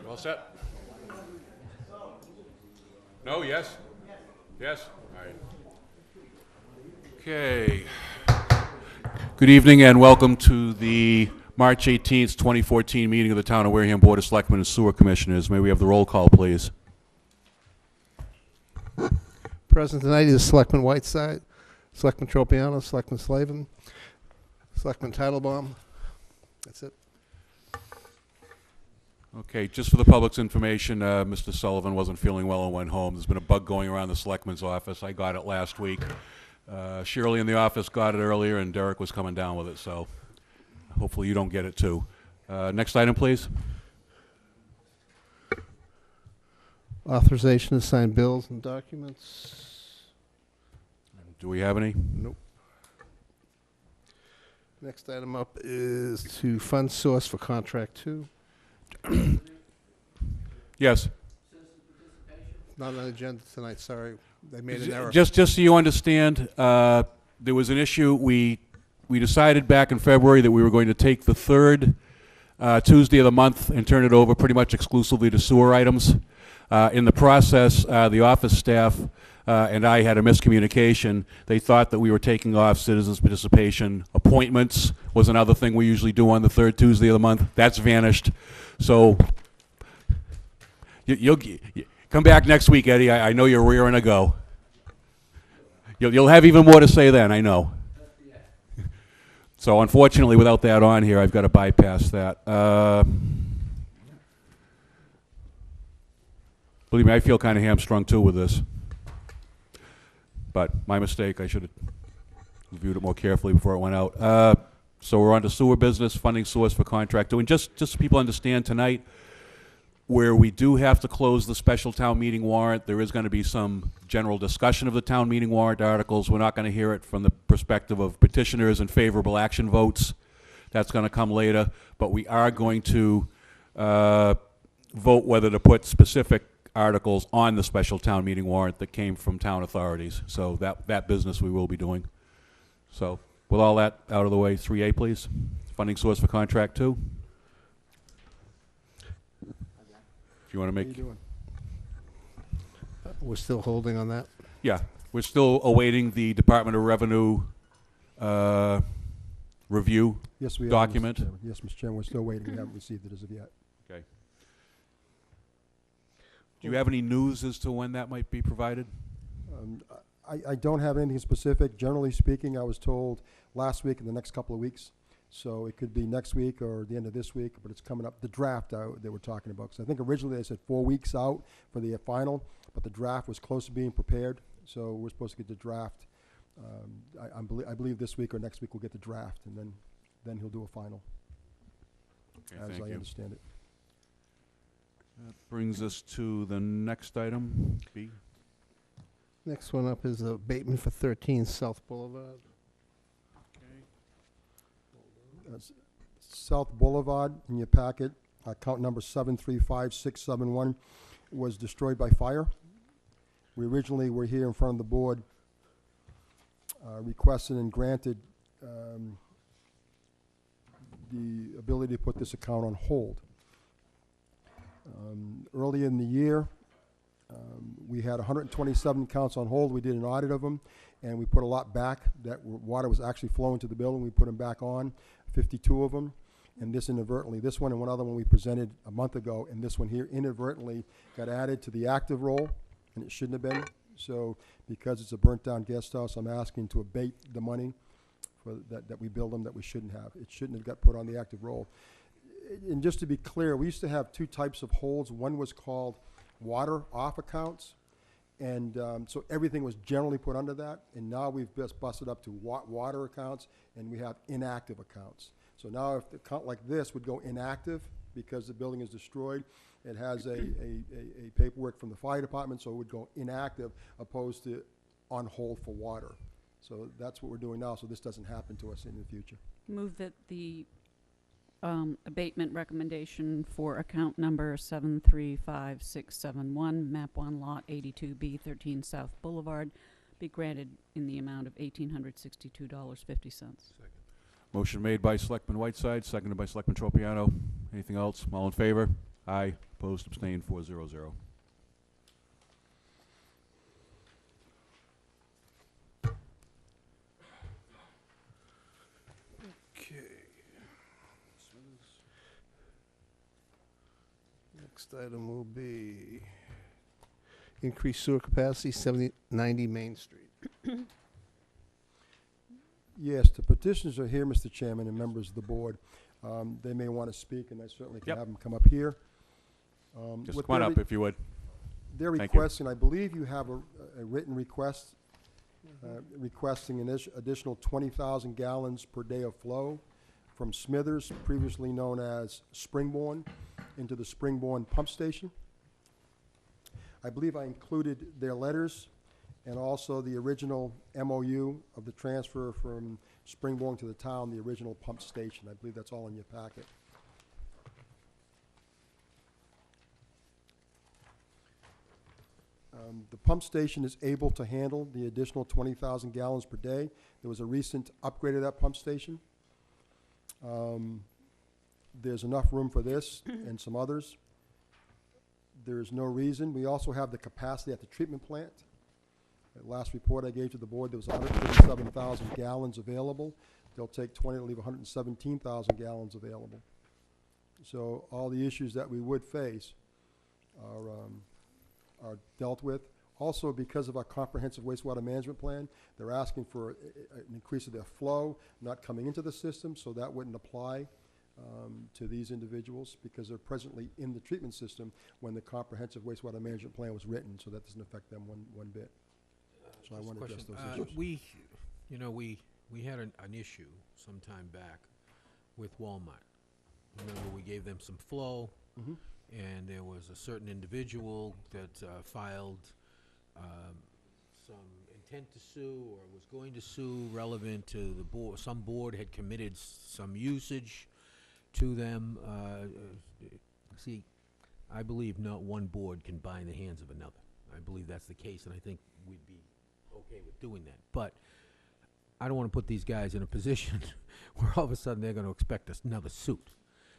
All set? No, yes? Yes? All right. Okay. Good evening and welcome to the March 18th, 2014 meeting of the Town of Wareham Board of Selectmen and Sewer Commissioners. May we have the roll call, please? Present tonight is Selectman Whiteside, Selectman Tropiano, Selectman Slavin, Selectman Titlebaum. That's it. Okay, just for the public's information, Mr. Sullivan wasn't feeling well and went home. There's been a bug going around the Selectman's office. I got it last week. Shirley in the office got it earlier, and Derek was coming down with it, so hopefully you don't get it too. Next item, please. Authorization to sign bills and documents. Do we have any? Nope. Next item up is to fund source for contract 2. Yes. Not on the agenda tonight, sorry. They made an error. Just so you understand, there was an issue. We decided back in February that we were going to take the third Tuesday of the month and turn it over pretty much exclusively to sewer items. In the process, the office staff and I had a miscommunication. They thought that we were taking off citizens' participation. Appointments was another thing we usually do on the third Tuesday of the month. That's vanished. So you'll come back next week, Eddie. I know you're rearing to go. You'll have even more to say then, I know. So unfortunately, without that on here, I've got to bypass that. Believe me, I feel kind of hamstrung too with this. But my mistake, I should have reviewed it more carefully before it went out. So we're on to sewer business, funding source for contract 2. And just so people understand tonight, where we do have to close the special town meeting warrant, there is going to be some general discussion of the town meeting warrant articles. We're not going to hear it from the perspective of petitioners and favorable action votes. That's going to come later. But we are going to vote whether to put specific articles on the special town meeting warrant that came from town authorities. So that business we will be doing. So with all that out of the way, 3A, please. Funding source for contract 2. If you want to make... What are you doing? We're still holding on that? Yeah, we're still awaiting the Department of Revenue review document. Are, Mr. Chairman. Yes, Mr. Chairman, we're still waiting. We haven't received it as of yet. Okay. Do you have any news as to when that might be provided? I don't have anything specific. Generally speaking, I was told last week in the next couple of weeks. So it could be next week or the end of this week, but it's coming up. The draft they were talking about. So I think originally they said 4 weeks out for the final, but the draft was close to being prepared. So we're supposed to get the draft. I believe this week or next week we'll get the draft, and then he'll do a final, Okay, as I understand it. That brings us to the next item, B. Next one up is abatement for 13 South Boulevard. South Boulevard in your packet, account number 735671, was destroyed by fire. We originally were here in front of the board requested and granted the ability to put this account on hold. Earlier in the year, we had 127 accounts on hold. We did an audit of them, and we put a lot back. That water was actually flowing to the building. We put them back on, 52 of them. And this inadvertently, this one and one other one we presented a month ago, and this one here inadvertently got added to the active roll, and it shouldn't have been. So because it's a burnt down guest house, I'm asking to abate the money for that we billed them that we shouldn't have. It shouldn't have got put on the active roll. And just to be clear, we used to have 2 types of holds. One was called water off accounts, and so everything was generally put under that. And now we've just busted up to water accounts, and we have inactive accounts. So now if the account like this would go inactive because the building is destroyed, it has a paperwork from the fire department, so it would go inactive opposed to on hold for water. So that's what we're doing now, so this doesn't happen to us in the future. Move that the abatement recommendation for account number 735671, map 1, lot 82B, 13 South Boulevard, be granted in the amount of $1,862.50. Motion made by Selectman Whiteside, seconded by Selectman Tropiano. Anything else? All in favor? Aye. Opposed, abstained, 4-0-0. Okay. Next item will be increased sewer capacity, 7090 Main Street. Yes, the petitioners are here, Mr. Chairman, and members of the board. They may want to speak, and I certainly can Yep. have them come up here. Just What come on they're up if you would. They're Thank you. requesting, I believe you have a written request, requesting an additional 20,000 gallons per day of flow from Smithers, previously known as Springborn, into the Springborn pump station. I believe I included their letters and also the original MOU of the transfer from Springborn to the town, the original pump station. I believe that's all in your packet. The pump station is able to handle the additional 20,000 gallons per day. There was a recent upgrade of that pump station. There's enough room for this and some others. There's no reason. We also have the capacity at the treatment plant. The last report I gave to the board, there was 137,000 gallons available. They'll take 20 to leave 117,000 gallons available. So all the issues that we would face are dealt with. Also, because of our comprehensive wastewater management plan, they're asking for an increase of their flow, not coming into the system, so that wouldn't apply to these individuals because they're presently in the treatment system when the comprehensive wastewater management plan was written, so that doesn't affect them one bit. So I want to address those issues. We had an issue some time back with Walmart. Remember, we gave them some flow, Mhm. and there was a certain individual that filed some intent to sue or was going to sue relevant to the board. Some board had committed some usage to them. See, I believe not one board can bind the hands of another. I believe that's the case, and I think we'd be okay with doing that. But I don't want to put these guys in a position where all of a sudden they're going to expect another suit.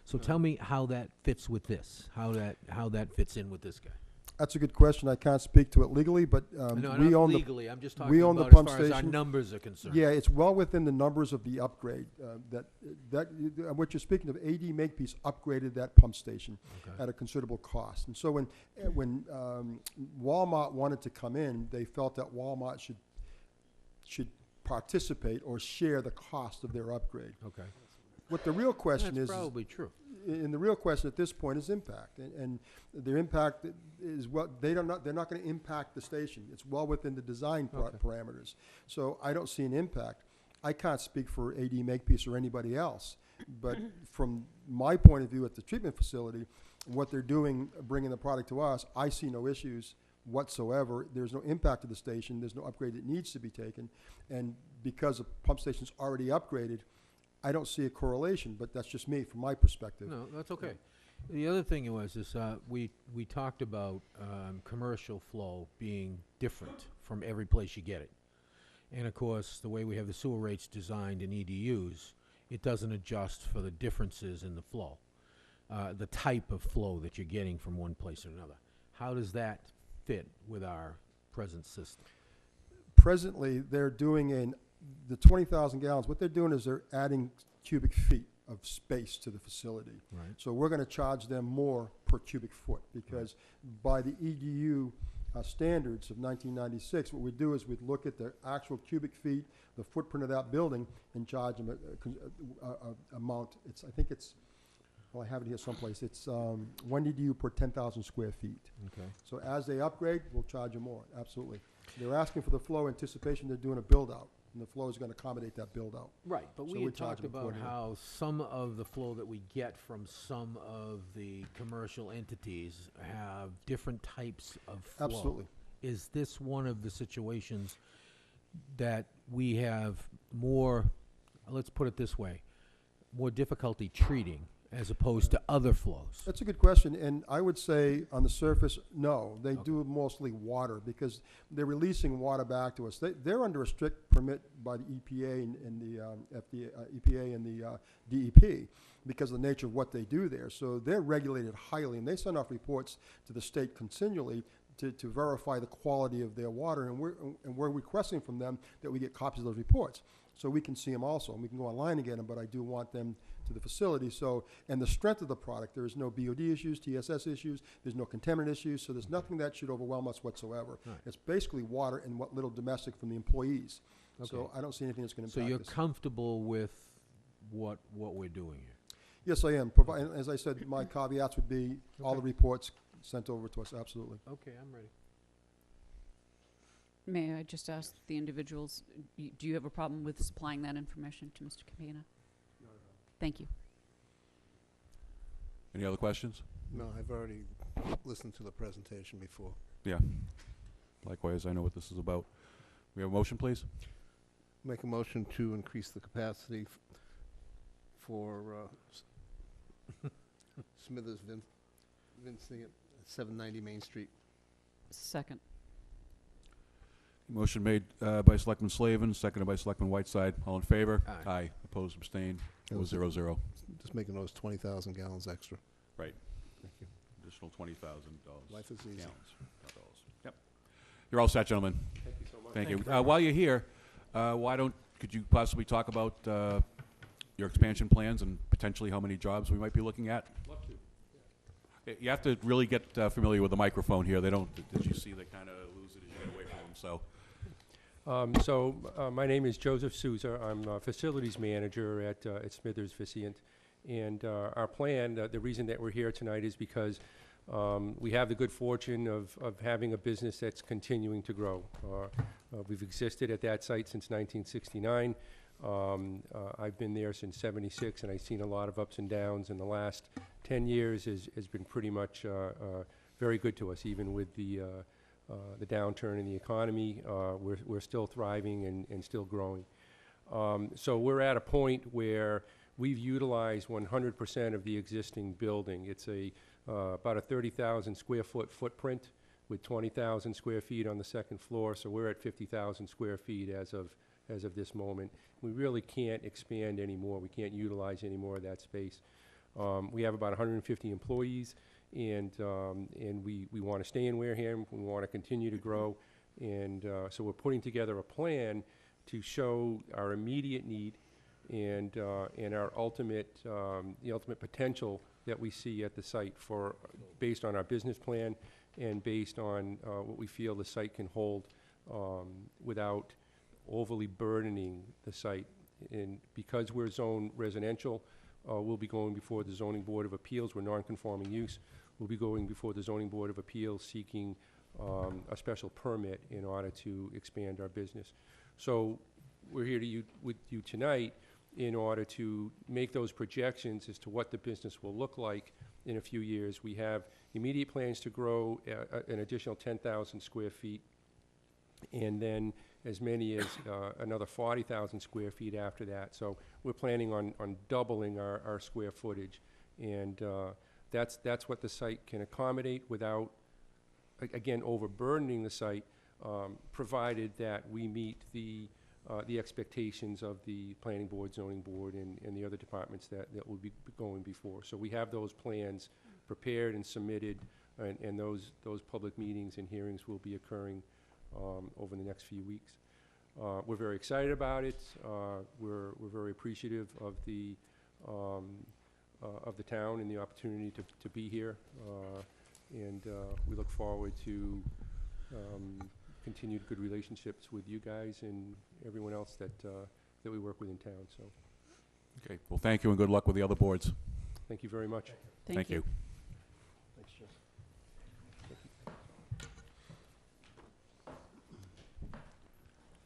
So tell me how that fits with this, how that fits in with this guy. That's a good question. I can't speak to it legally, but No, we not own legally, I'm just we talking own the about as pump far as our station. numbers are concerned. Yeah, it's well within the numbers of the upgrade. What you're speaking of, AD Makepeace upgraded that pump station Okay. at a considerable cost. And so when Walmart wanted to come in, they felt that Walmart should participate or share the cost of their upgrade. Okay. What the real question That's is, probably true. and the real question at this point is impact, and their impact is what they're not going to impact the station. It's well within the design Okay. parameters. So I don't see an impact. I can't speak for AD Makepeace or anybody else, but from my point of view at the treatment facility, what they're doing, bringing the product to us, I see no issues whatsoever. There's no impact to the station. There's no upgrade that needs to be taken, and because the pump station's already upgraded, I don't see a correlation, but that's just me, from my perspective. No, that's okay. The other thing was we talked about commercial flow being different from every place you get it. And of course, the way we have the sewer rates designed in EDUs, it doesn't adjust for the differences in the flow, the type of flow that you're getting from one place to another. How does that fit with our present system? Presently, they're doing the 20,000 gallons, what they're doing is they're adding cubic feet of space to the facility. Right. So we're going to charge them more per cubic foot because by the EDU standards of 1996, what we do is we'd look at the actual cubic feet, the footprint of that building, and charge them a amount. I have it here someplace. It's 1 EDU per 10,000 square feet. Okay. So as they upgrade, we'll charge them more, absolutely. They're asking for the flow anticipation, they're doing a build-out, and the flow is going to accommodate that build-out. Right, but So we we had charge talked them about accordingly. how some of the flow that we get from some of the commercial entities have different types of flow. Absolutely. Is this one of the situations that we have more, let's put it this way, more difficulty treating as opposed to other flows? That's a good question, and I would say on the surface, no. They do mostly water because they're releasing water back to us. They're under a strict permit by the EPA and the EPA and the DEP because of the nature of what they do there. So they're regulated highly, and they send off reports to the state continually to verify the quality of their water, and we're requesting from them that we get copies of those reports so we can see them also, and we can go online and get them, but I do want them to the facility. So, and the strength of the product, there is no BOD issues, TSS issues, there's no contaminant issues, so there's nothing that should overwhelm us whatsoever. Right. It's basically water and what little domestic from the employees. So Okay. I don't see anything that's going to So impact you're us. comfortable with what we're doing here? Yes, I am. And as I said, my caveats would be all the Okay. reports sent over to us, absolutely. Okay, I'm ready. May I just ask the individuals, do you have a problem with supplying that information to Mr. Campana? Thank you. Any other questions? No, I've already listened to the presentation before. Yeah. Likewise, I know what this is about. We have a motion, please? Make a motion to increase the capacity for Smithers Vincent at 790 Main Street. Second. Motion made by Selectman Slavin, seconded by Selectman Whiteside. All in favor? Aye. Aye. Opposed, abstained. It was 0-0. Just making those 20,000 gallons extra. Right. Thank you. Additional $20,000. Life is easy. Gallons. Not dollars. Yep. You're all set, gentlemen. Thank you so much. Thank you. While you're here, could you possibly talk about your expansion plans and potentially how many jobs we might be looking at? Love to. You have to really get familiar with the microphone here. They don't, as you see, they kind of lose it as you get away from them, so. My name is Joseph Souza. I'm a facilities manager at Smithers Vicient. And our plan, the reason that we're here tonight is because we have the good fortune of having a business that's continuing to grow. We've existed at that site since 1969. I've been there since '76, and I've seen a lot of ups and downs. And the last 10 years has been pretty much very good to us, even with the downturn in the economy. We're still thriving and still growing. So we're at a point where we've utilized 100% of the existing building. It's about a 30,000 square foot footprint with 20,000 square feet on the second floor. So we're at 50,000 square feet as of this moment. We really can't expand anymore. We can't utilize any more of that space. We have about 150 employees, and we want to stay in Wareham. We want to continue to grow, and so we're putting together a plan to show our immediate need and our ultimate the ultimate potential that we see at the site based on our business plan and based on what we feel the site can hold without overly burdening the site. And because we're zone residential, we'll be going before the Zoning Board of Appeals. We're non-conforming use. We'll be going before the Zoning Board of Appeals seeking a special permit in order to expand our business. So we're here with you tonight in order to make those projections as to what the business will look like in a few years. We have immediate plans to grow an additional 10,000 square feet, and then as many as another 40,000 square feet after that. So we're planning on doubling our square footage, and that's what the site can accommodate without, again, overburdening the site, provided that we meet the expectations of the planning board, zoning board, and the other departments that will be going before. So we have those plans prepared and submitted, and those public meetings and hearings will be occurring over the next few weeks. We're very excited about it. We're very appreciative of the town and the opportunity to be here, and we look forward to continued good relationships with you guys and everyone else that we work with in town. So Okay, well, thank you and good luck with the other boards. thank you very much. Thank you. Thanks, Jess.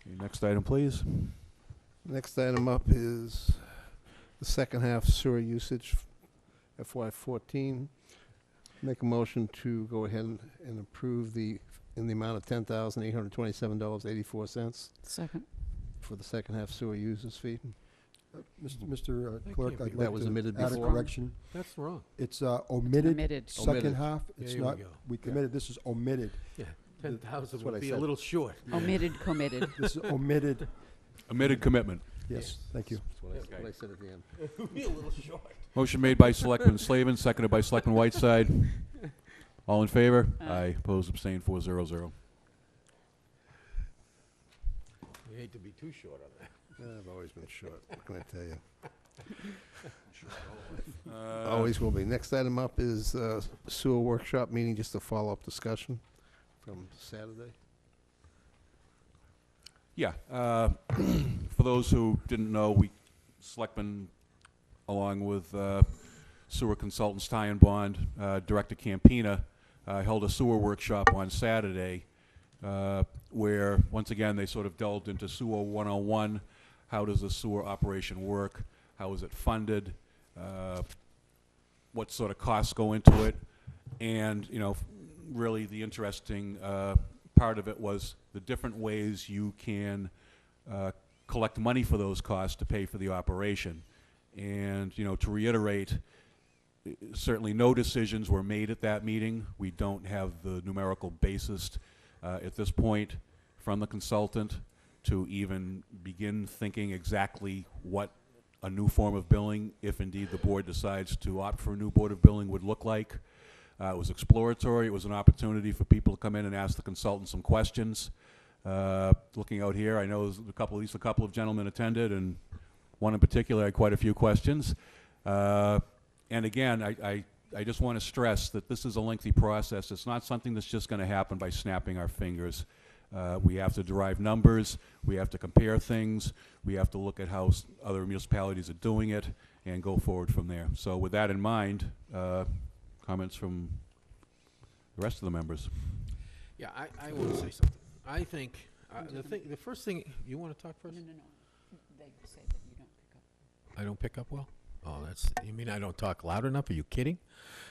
Okay, next item, please. Next item up is the second half sewer usage, FY14. Make a motion to go ahead and approve in the amount of $10,827.84 Second. for the second half sewer users fee. Mr. Thank Clerk, you. I'd That like was to omitted add a before. correction. That's wrong. It's omitted, Omitted. second Omitted. half. It's There we not, go. we committed, this is omitted. Yeah, 10,000 what I would be a said. little short. Omitted, committed. This is omitted, Omitted commitment. yes, thank you. That's what I said at the end. It would be a little short. Motion made by Selectman Slavin, seconded by Selectman Whiteside. All in favor? Aye. Opposed, abstained, 400. You hate to be too short on that. I've always been short, what can I tell you? Always will be. Next item up is sewer workshop meeting, just a follow-up discussion from Saturday. Yeah, for those who didn't know, we, Selectmen, along with sewer consultants Ty and Bond, Director Campina, held a sewer workshop on Saturday, where, once again, they sort of delved into sewer 101. How does the sewer operation work? How is it funded? What sort of costs go into it? And, you know, really the interesting part of it was the different ways you can collect money for those costs to pay for the operation. And, you know, to reiterate, certainly no decisions were made at that meeting. We don't have the numerical basis at this point from the consultant to even begin thinking exactly what a new form of billing, if indeed the board decides to opt for a new board of billing, would look like. It was exploratory. It was an opportunity for people to come in and ask the consultant some questions. Looking out here, I know at least a couple of gentlemen attended, and one in particular had quite a few questions. And again, I just want to stress that this is a lengthy process. It's not something that's just going to happen by snapping our fingers. We have to derive numbers. We have to compare things. We have to look at how other municipalities are doing it and go forward from there. So with that in mind, comments from the rest of the members. Yeah, I want to say something. I think, the first thing, you want to talk first? No. They say that you don't pick up. I don't pick up well? Oh, you mean I don't talk loud enough? Are you kidding?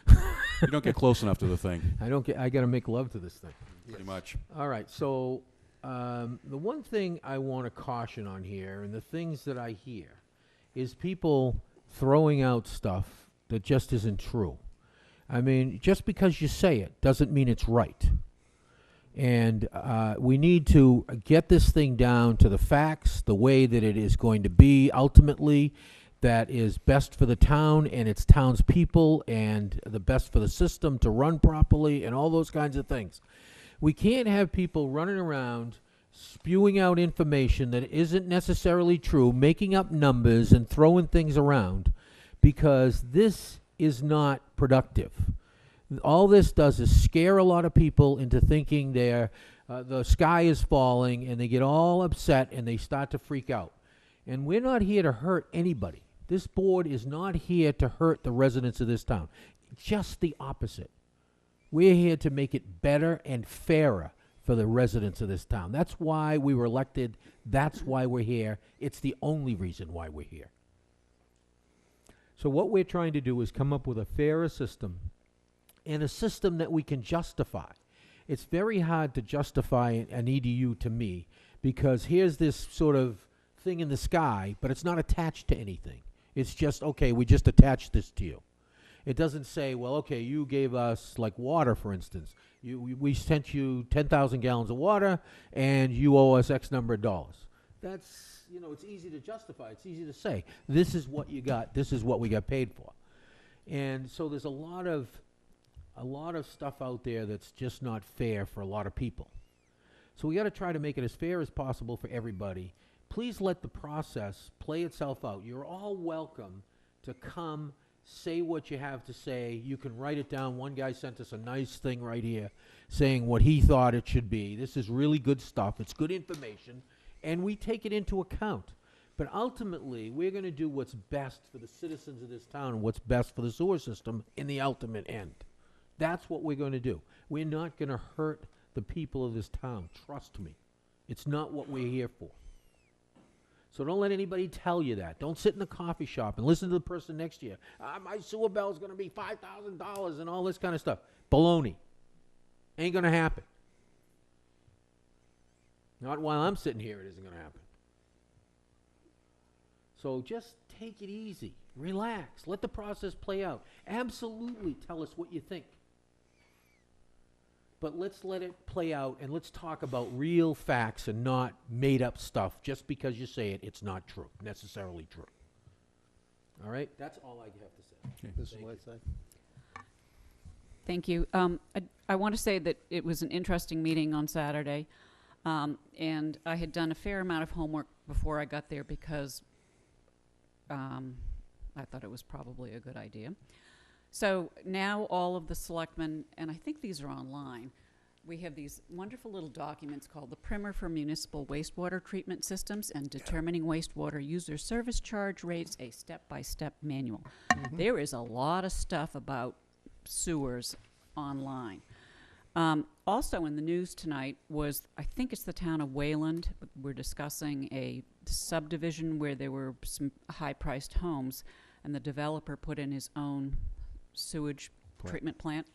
You don't get close enough to the thing, I got to make love to this thing. pretty much. All right, so the one thing I want to caution on here, and the things that I hear, is people throwing out stuff that just isn't true. I mean, just because you say it doesn't mean it's right. And we need to get this thing down to the facts, the way that it is going to be ultimately, that is best for the town and its townspeople, and the best for the system to run properly, and all those kinds of things. We can't have people running around spewing out information that isn't necessarily true, making up numbers and throwing things around, because this is not productive. All this does is scare a lot of people into thinking the sky is falling, and they get all upset and they start to freak out. And we're not here to hurt anybody. This board is not here to hurt the residents of this town. Just the opposite. We're here to make it better and fairer for the residents of this town. That's why we were elected. That's why we're here. It's the only reason why we're here. So what we're trying to do is come up with a fairer system, and a system that we can justify. It's very hard to justify an EDU to me, because here's this sort of thing in the sky, but it's not attached to anything. It's just, okay, we just attached this to you. It doesn't say, well, okay, you gave us, like water, for instance. We sent you 10,000 gallons of water, and you owe us X number of dollars. That's, it's easy to justify. It's easy to say, this is what you got. This is what we got paid for. And so there's a lot of stuff out there that's just not fair for a lot of people. So we got to try to make it as fair as possible for everybody. Please let the process play itself out. You're all welcome to come, say what you have to say. You can write it down. One guy sent us a nice thing right here saying what he thought it should be. This is really good stuff. It's good information, and we take it into account. But ultimately, we're going to do what's best for the citizens of this town and what's best for the sewer system in the ultimate end. That's what we're going to do. We're not going to hurt the people of this town. Trust me. It's not what we're here for. So don't let anybody tell you that. Don't sit in the coffee shop and listen to the person next to you. My sewer bill is going to be $5,000 and all this kind of stuff. Baloney. Ain't going to happen. Not while I'm sitting here, it isn't going to happen. So just take it easy, relax, let the process play out. Absolutely tell us what you think. But let's let it play out and let's talk about real facts and not made up stuff just because you say it, it's not true, necessarily true. All right? That's all I have to say. Okay. Mrs. Whiteside? Thank you. I want to say that it was an interesting meeting on Saturday, and I had done a fair amount of homework before I got there because I thought it was probably a good idea. So now all of the selectmen, and I think these are online, we have these wonderful little documents called the Primer for Municipal Wastewater Treatment Systems and Determining Wastewater User Service Charge Rates, a step-by-step manual. There is a lot of stuff about sewers online. Also in the news tonight was, I think it's the town of Wayland. We're discussing a subdivision where there were some high-priced homes, and the developer put in his own sewage treatment plant.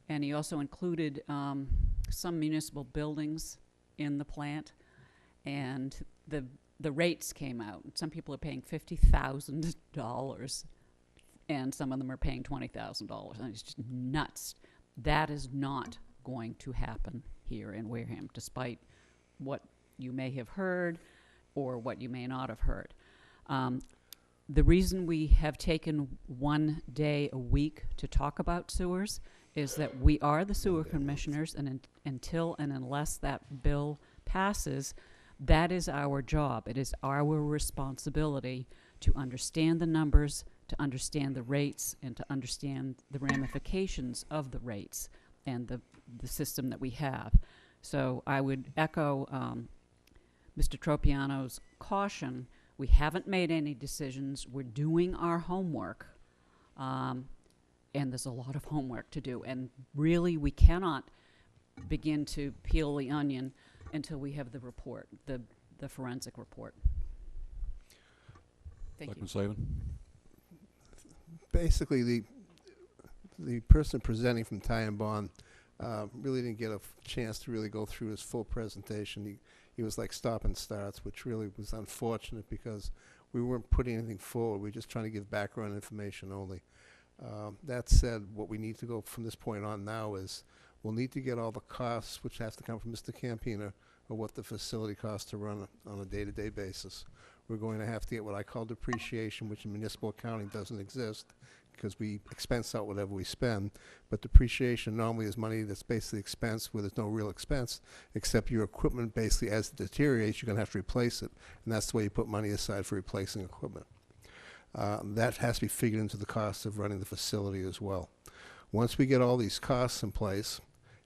And he also included some municipal buildings in the plant. And the rates came out. Some people are paying $50,000, and some of them are paying $20,000. And it's just nuts. That is not going to happen here in Wareham, despite what you may have heard or what you may not have heard. The reason we have taken one day a week to talk about sewers is that we are the sewer commissioners, and until and unless that bill passes, that is our job. It is our responsibility to understand the numbers, to understand the rates, and to understand the ramifications of the rates and the system that we have. So I would echo Mr. Tropiano's caution. We haven't made any decisions. We're doing our homework. And there's a lot of homework to do. And really, we cannot begin to peel the onion until we have the report, the forensic report. Thank you. Selectman Slavin? Basically, the person presenting from Ty and Bond really didn't get a chance to really go through his full presentation. He was like stop and starts, which really was unfortunate because we weren't putting anything forward. We were just trying to give background information only. That said, what we need to go from this point on now is we'll need to get all the costs, which has to come from Mr. Campina, or what the facility costs to run on a day-to-day basis. We're going to have to get what I call depreciation, which in municipal accounting doesn't exist because we expense out whatever we spend. But depreciation normally is money that's basically expense where there's no real expense, except your equipment basically, as it deteriorates, you're going to have to replace it. And that's the way you put money aside for replacing equipment. That has to be figured into the cost of running the facility as well. Once we get all these costs in place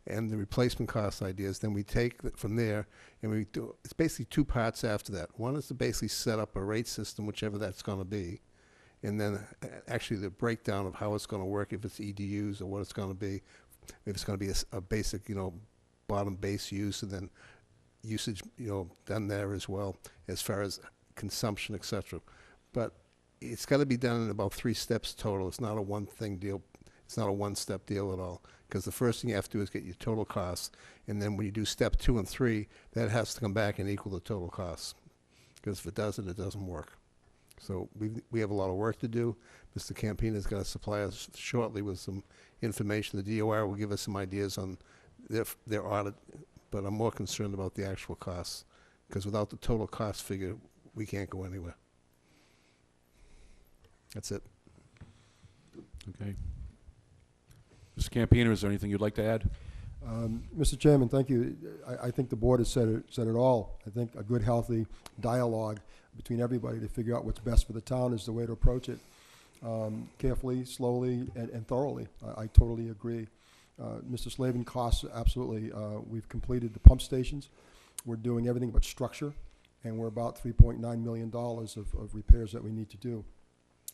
and the replacement cost ideas, then we take from there and we do, it's basically two parts after that. One is to basically set up a rate system, whichever that's going to be, and then actually the breakdown of how it's going to work, if it's EDUs or what it's going to be, if it's going to be a basic, bottom base use, and then usage, done there as well, as far as consumption, etc. But it's got to be done in about 3 steps total. It's not a one-thing deal. It's not a one-step deal at all. Because the first thing you have to do is get your total costs, and then when you do step 2 and 3, that has to come back and equal the total costs. Because if it doesn't, it doesn't work. So we have a lot of work to do. Mr. Campina is going to supply us shortly with some information. The DOR will give us some ideas on their audit, but I'm more concerned about the actual costs. Because without the total cost figure, we can't go anywhere. That's it. Okay. Mr. Campina, is there anything you'd like to add? Mr. Chairman, thank you. I think the board has said it all. I think a good, healthy dialogue between everybody to figure out what's best for the town is the way to approach it. Carefully, slowly, and thoroughly. I totally agree. Mr. Slavin, costs, absolutely. We've completed the pump stations. We're doing everything but structure, and we're about $3.9 million of repairs that we need to do.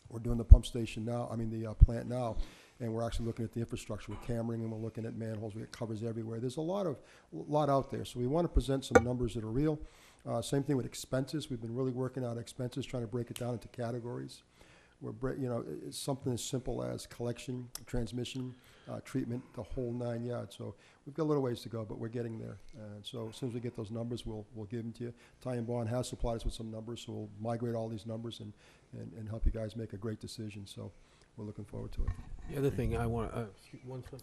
We're doing the pump station now, the plant now, and we're actually looking at the infrastructure. We're cammering and we're looking at manholes. We got covers everywhere. There's a lot out there. So we want to present some numbers that are real. Same thing with expenses. We've been really working on expenses, trying to break it down into categories. It's something as simple as collection, transmission, treatment, the whole 9 yards. So we've got a little ways to go, but we're getting there. And so as soon as we get those numbers, we'll give them to you. Ty and Bond has supplied us with some numbers, so we'll migrate all these numbers and help you guys make a great decision. So we're looking forward to it. The other thing I want, one second.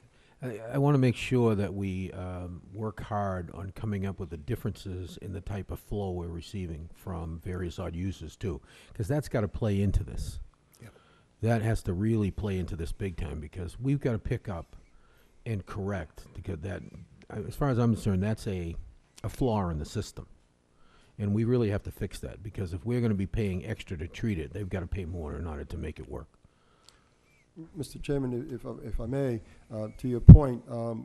I want to make sure that we work hard on coming up with the differences in the type of flow we're receiving from various odd users too, because that's got to play into this. Yep. That has to really play into this big time, because we've got to pick up and correct, because that, as far as I'm concerned, that's a flaw in the system. And we really have to fix that, because if we're going to be paying extra to treat it, they've got to pay more in order to make it work. Mr. Chairman, if I may, to your point,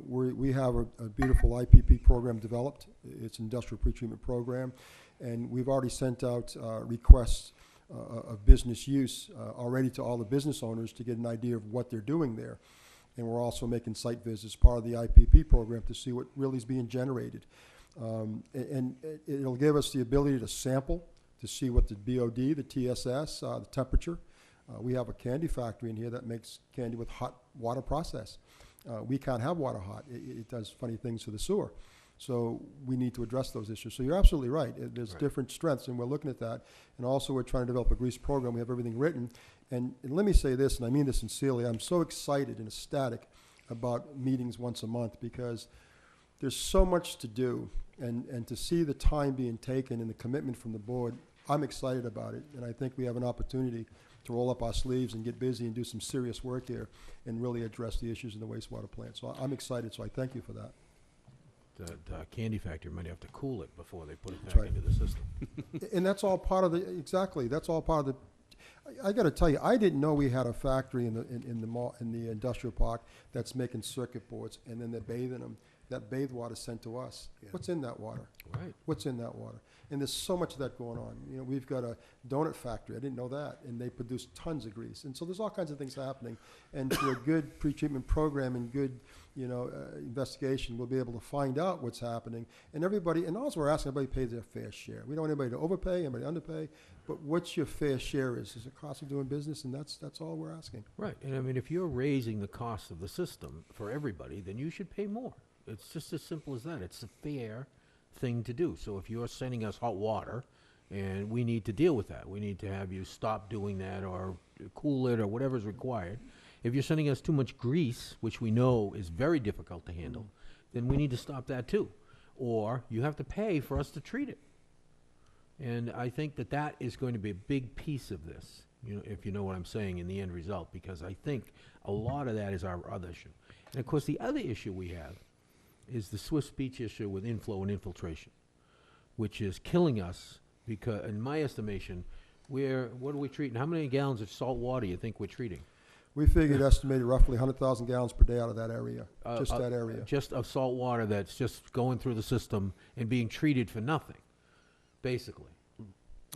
we have a beautiful IPP program developed. It's an industrial pretreatment program, and we've already sent out requests of business use already to all the business owners to get an idea of what they're doing there. And we're also making site visits, part of the IPP program, to see what really is being generated. And it'll give us the ability to sample, to see what the BOD, the TSS, the temperature. We have a candy factory in here that makes candy with hot water process. We can't have water hot. It does funny things to the sewer. So we need to address those issues. So you're absolutely right. There's different strengths, and we're looking at that. And also we're trying to develop a grease program. We have everything written. And let me say this, and I mean this sincerely, I'm so excited and ecstatic about meetings once a month, because there's so much to do. And to see the time being taken and the commitment from the board, I'm excited about it. And I think we have an opportunity to roll up our sleeves and get busy and do some serious work here and really address the issues in the wastewater plant. So I'm excited, so I thank you for that. The candy factory might have to cool it before they put it That's back right. into the system. And that's all part of the, exactly, that's all part of the, I gotta tell you, I didn't know we had a factory in the mall, in the industrial park that's making circuit boards, and then they're bathing them. That bathe water sent to us. Yeah. What's in that water? Right. What's in that water? And there's so much of that going on. We've got a donut factory. I didn't know that. And they produce tons of grease. And so there's all kinds of things happening. And through a good pretreatment program and good, investigation, we'll be able to find out what's happening. And everybody, and also we're asking everybody to pay their fair share. We don't want anybody to overpay, anybody to underpay. But what's your fair share is the cost of doing business, and that's all we're asking. Right. And I mean, if you're raising the cost of the system for everybody, then you should pay more. It's just as simple as that. It's a fair thing to do. So if you're sending us hot water, and we need to deal with that, we need to have you stop doing that or cool it or whatever's required. If you're sending us too much grease, which we know is very difficult to handle, then we need to stop that too. Or you have to pay for us to treat it. And I think that is going to be a big piece of this, if you know what I'm saying, in the end result, because I think a lot of that is our other issue. And of course, the other issue we have is the Swiss Beach issue with inflow and infiltration, which is killing us because, in my estimation, what are we treating? How many gallons of salt water do you think we're treating? We figured estimated roughly 100,000 gallons per day out of that area, just that area. Just of salt water that's just going through the system and being treated for nothing, basically.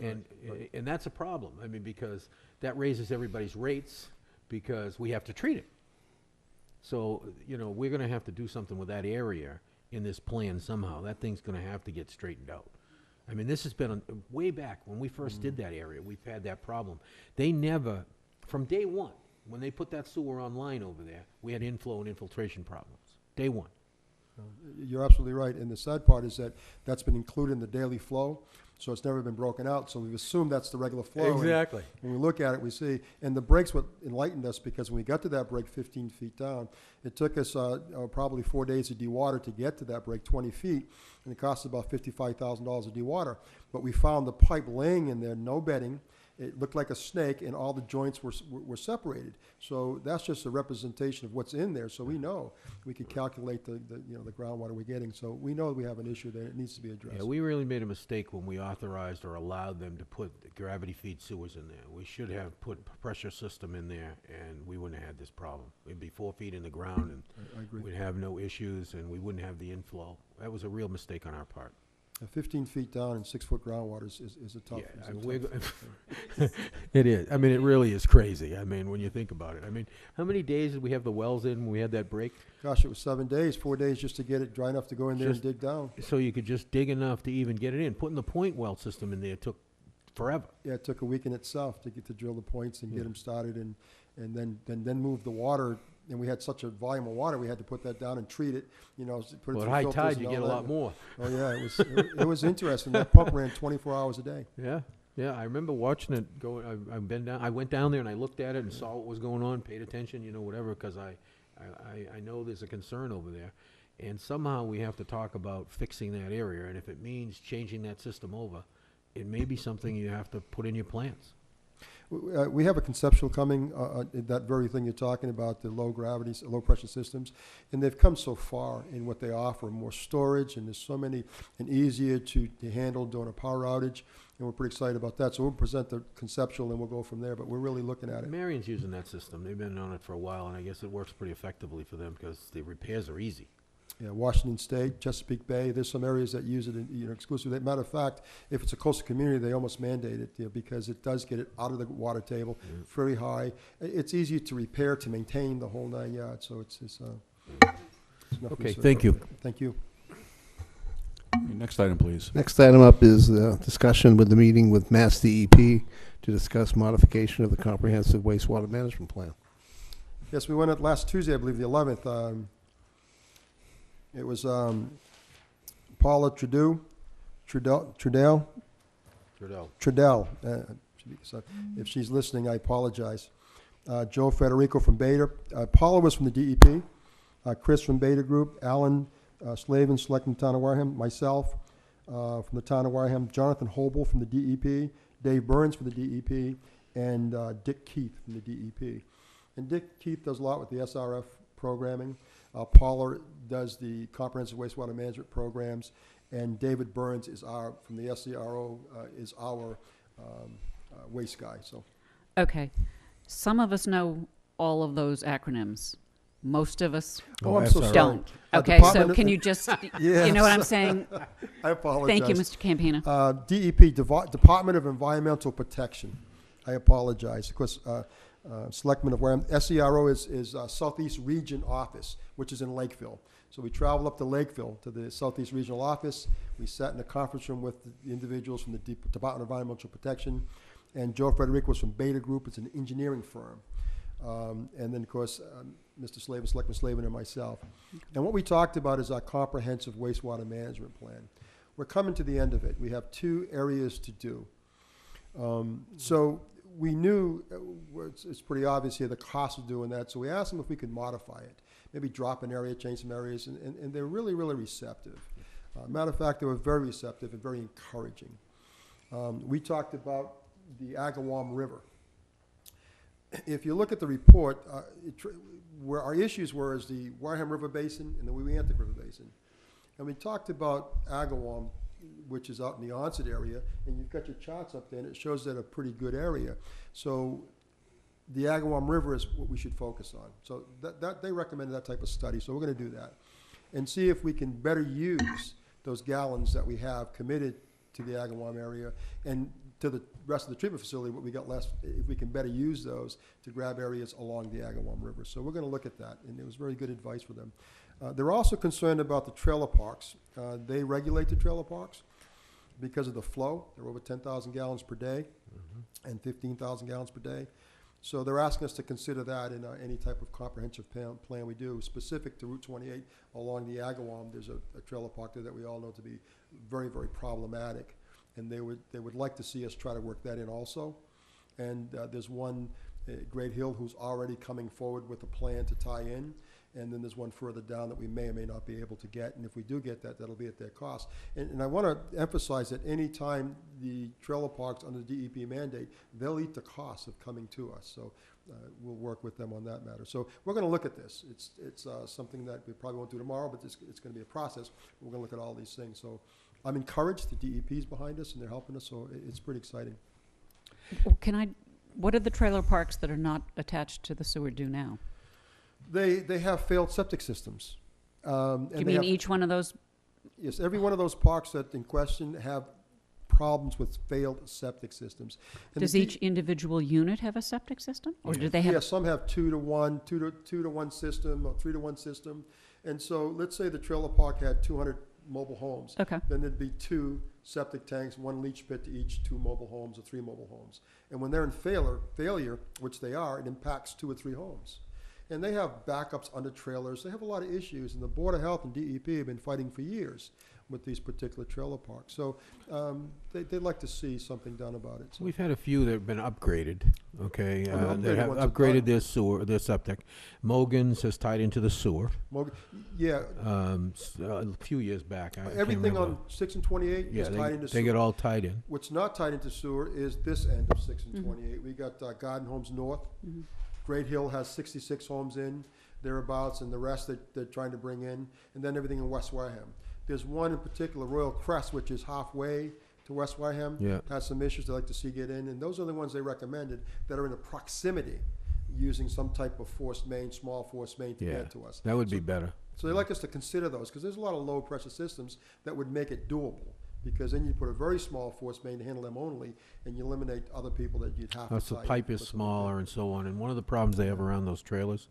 And that's a problem. I mean, because that raises everybody's rates because we have to treat it. So, we're going to have to do something with that area in this plan somehow. That thing's going to have to get straightened out. I mean, this has been way back when we first did that area. We've had that problem. They never, from day one, when they put that sewer online over there, we had inflow and infiltration problems. Day one. You're absolutely right. And the sad part is that that's been included in the daily flow, so it's never been broken out. So we've assumed that's the regular flow. And Exactly. when we look at it, we see, and the break's what enlightened us, because when we got to that break 15 feet down, it took us probably 4 days to dewater to get to that break 20 feet, and it cost us about $55,000 to dewater. But we found the pipe laying in there, no bedding. It looked like a snake, and all the joints were separated. So that's just a representation of what's in there. So we know we can calculate the groundwater we're getting. So we know we have an issue there. It needs to be addressed. Yeah, we really made a mistake when we authorized or allowed them to put the gravity feed sewers in there. We should have put a pressure system in there, and we wouldn't have had this problem. We'd be 4 feet in the ground, and I agree. we'd have no issues, and we wouldn't have the inflow. That was a real mistake on our part. 15 feet down and 6 foot groundwater is a tough. Yeah, is I a mean, tough- It is. I mean, it really is crazy. I mean, when you think about it. I mean, how many days did we have the wells in when we had that break? Gosh, it was 7 days, 4 days just to get it dry enough to go in there Just- and dig down. So you could just dig enough to even get it in. Putting the point well system in there took forever. Yeah, it took a week in itself to get to drill the points and get them started, and then move the water. And we had such a volume of water, we had to put that down and treat it. You know, put it Well, at through high filters tide, and you all get a that. lot more. Oh yeah, it was interesting. That pump ran 24 hours a day. Yeah, yeah, I remember watching it go, I've been down, I went down there and I looked at it and saw what was going on, paid attention, you know, whatever, because I know there's a concern over there. And somehow we have to talk about fixing that area, and if it means changing that system over, it may be something you have to put in your plans. We have a conceptual coming, that very thing you're talking about, the low gravity, low pressure systems, and they've come so far in what they offer, more storage, and there's so many, and easier to handle during a power outage, and we're pretty excited about that. So we'll present the conceptual and we'll go from there, but we're really looking at it. Marion's using that system, they've been on it for a while, and I guess it works pretty effectively for them because the repairs are easy. Yeah, Washington State, Chesapeake Bay, there's some areas that use it, exclusively. Matter of fact, if it's a coastal community, they almost mandate it, because it does get it out of the water table, very high. It's easy to repair, to maintain the whole 9 yards, so it's nothing Okay, so- thank you. Thank you. Next item, please. Next item up is discussion with the meeting with Mass DEP to discuss modification of the comprehensive wastewater management plan. Yes, we went at last Tuesday, I believe, the 11th. It was Paula Trudell, if she's listening, I apologize. Joe Federico from Beta. Paula was from the DEP. Chris from Beta Group. Alan Slavin, Selectmen, Town of Wareham. Myself from the Town of Wareham. Jonathan Hobel from the DEP. Dave Burns from the DEP. And Dick Keith from the DEP. And Dick Keith does a lot with the SRF programming. Paula does the comprehensive wastewater management programs, and David Burns is from the SCRO, is our waste guy. So, Okay. Some of us know all of those acronyms. Most of us I'm so sorry. don't. Okay, Department so of- can you just, you know what I'm saying? I apologize. Thank you, Mr. Campina. DEP, Department of Environmental Protection. I apologize. Of course, Selectmen of Wareham. SCRO is Southeast Region Office, which is in Lakeville. So we traveled up to Lakeville to the Southeast Regional Office. We sat in a conference room with the individuals from the Department of Environmental Protection. And Joe Frederick was from Beta Group. It's an engineering firm. And then, of course, Mr. Slavin, Selectman Slavin, and myself. And what we talked about is our comprehensive wastewater management plan. We're coming to the end of it. We have 2 areas to do. So we knew, it's pretty obvious here, the cost of doing that. So we asked them if we could modify it. Maybe drop an area, change some areas, and they're really, really receptive. Matter of fact, they were very receptive and very encouraging. We talked about the Agawam River. If you look at the report, where our issues were is the Wareham River Basin and the Weantic River Basin. And we talked about Agawam, which is out in the Onset area, and you've got your charts up there, and it shows that a pretty good area. So the Agawam River is what we should focus on. So that they recommended that type of study, so we're going to do that. And see if we can better use those gallons that we have committed to the Agawam area and to the rest of the treatment facility, what we got left, if we can better use those to grab areas along the Agawam River. So we're going to look at that, and it was very good advice for them. They're also concerned about the trailer parks. They regulate the trailer parks because of the flow. They're over 10,000 gallons per day and 15,000 gallons per day. So they're asking us to consider that in any type of comprehensive plan we do. Specific to Route 28 along the Agawam, there's a trailer park there that we all know to be very, very problematic. And they would like to see us try to work that in also. And there's one, Great Hill, who's already coming forward with a plan to tie in. And then there's one further down that we may or may not be able to get. And if we do get that, that'll be at their cost. And I want to emphasize that any time the trailer parks under the DEP mandate, they'll eat the cost of coming to us. So we'll work with them on that matter. So we're going to look at this. It's something that we probably won't do tomorrow, but it's going to be a process. We're going to look at all these things. So I'm encouraged. The DEP's behind us, and they're helping us. So it's pretty exciting. What do the trailer parks that are not attached to the sewer do now? They have failed septic systems. And You they mean have- each one of those? Yes, every one of those parks that in question have problems with failed septic systems. And Does the each individual unit have a septic system? Or do they have? Yeah, some have 2-to-1, 2-to-1 system, or 3-to-1 system. And so let's say the trailer park had 200 mobile homes. Okay. Then there'd be 2 septic tanks, 1 leach pit to each 2 mobile homes or 3 mobile homes. And when they're in failure, which they are, it impacts 2 or 3 homes. And they have backups under trailers. They have a lot of issues, and the Board of Health and DEP have been fighting for years with these particular trailer parks. So they'd like to see something done about it. So We've had a few that have been upgraded, okay, Well, the that upgraded have ones are upgraded done. their sewer, their septic. Mogan's has tied into the sewer, yeah, a few years back. I can't everything remember. on 6 and 28 Yeah, is tied into they sewer. get all tied in. What's not tied into sewer is this end of 6 and 28. We got Garden Homes North. Great Hill has 66 homes in, thereabouts, and the rest they're trying to bring in, and then everything in West Wareham. There's one in particular, Royal Crest, which is halfway to West Wareham. Yeah. Has some issues they'd like to see get in, and those are the ones they recommended that are in a proximity using some type of forced main, small forced main to Yeah, get to us. that would be better. So they'd like us to consider those, because there's a lot of low pressure systems that would make it doable. Because then you put a very small force main to handle them only, and you eliminate other people that you'd have to Plus, the cite pipe is for some of the- smaller and so on, and one of the problems they have around those trailers,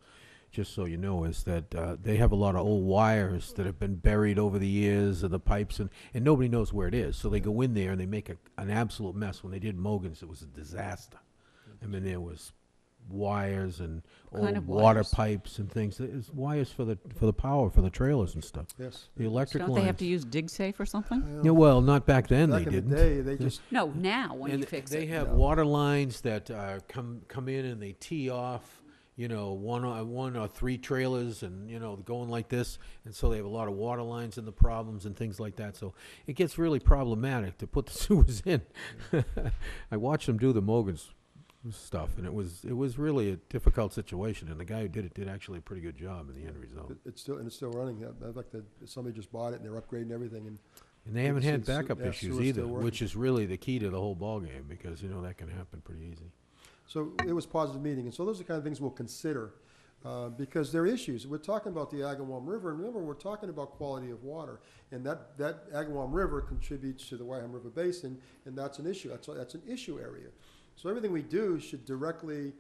just so you know, is that they have a lot of old wires that have been buried over the years of the pipes, and nobody knows where it is. So they go in there and they make an absolute mess. When they did Mogan's, it was a disaster. I mean, there was wires and What kind old of water wires? pipes and things. It's wires for the power for the trailers and stuff. Yes. The electric Don't lines. they have to use DigSafe or something? Yeah, well, not back then. Back they in didn't. the day, they just, No, now when you And fix they it. have No. water lines that come in and they tee off, you know, one or 3 trailers, and you know, going like this, and so they have a lot of water lines and the problems and things like that. So it gets really problematic to put the sewers in. I watched them do the Mogan's stuff, and it was really a difficult situation. And the guy who did it did actually a pretty good job in the end result. it's still running. In fact, somebody just bought it and they're upgrading everything, and And they haven't had Sewer- backup yeah, issues sewer's either, still working. which is really the key to the whole ballgame, because you know that can happen pretty easy. so it was a positive meeting. And so those are the kind of things we'll consider, because there are issues. We're talking about the Agawam River, and remember, we're talking about quality of water. And that Agawam River contributes to the Wareham River Basin, and that's an issue. That's an issue area. So everything we do should directly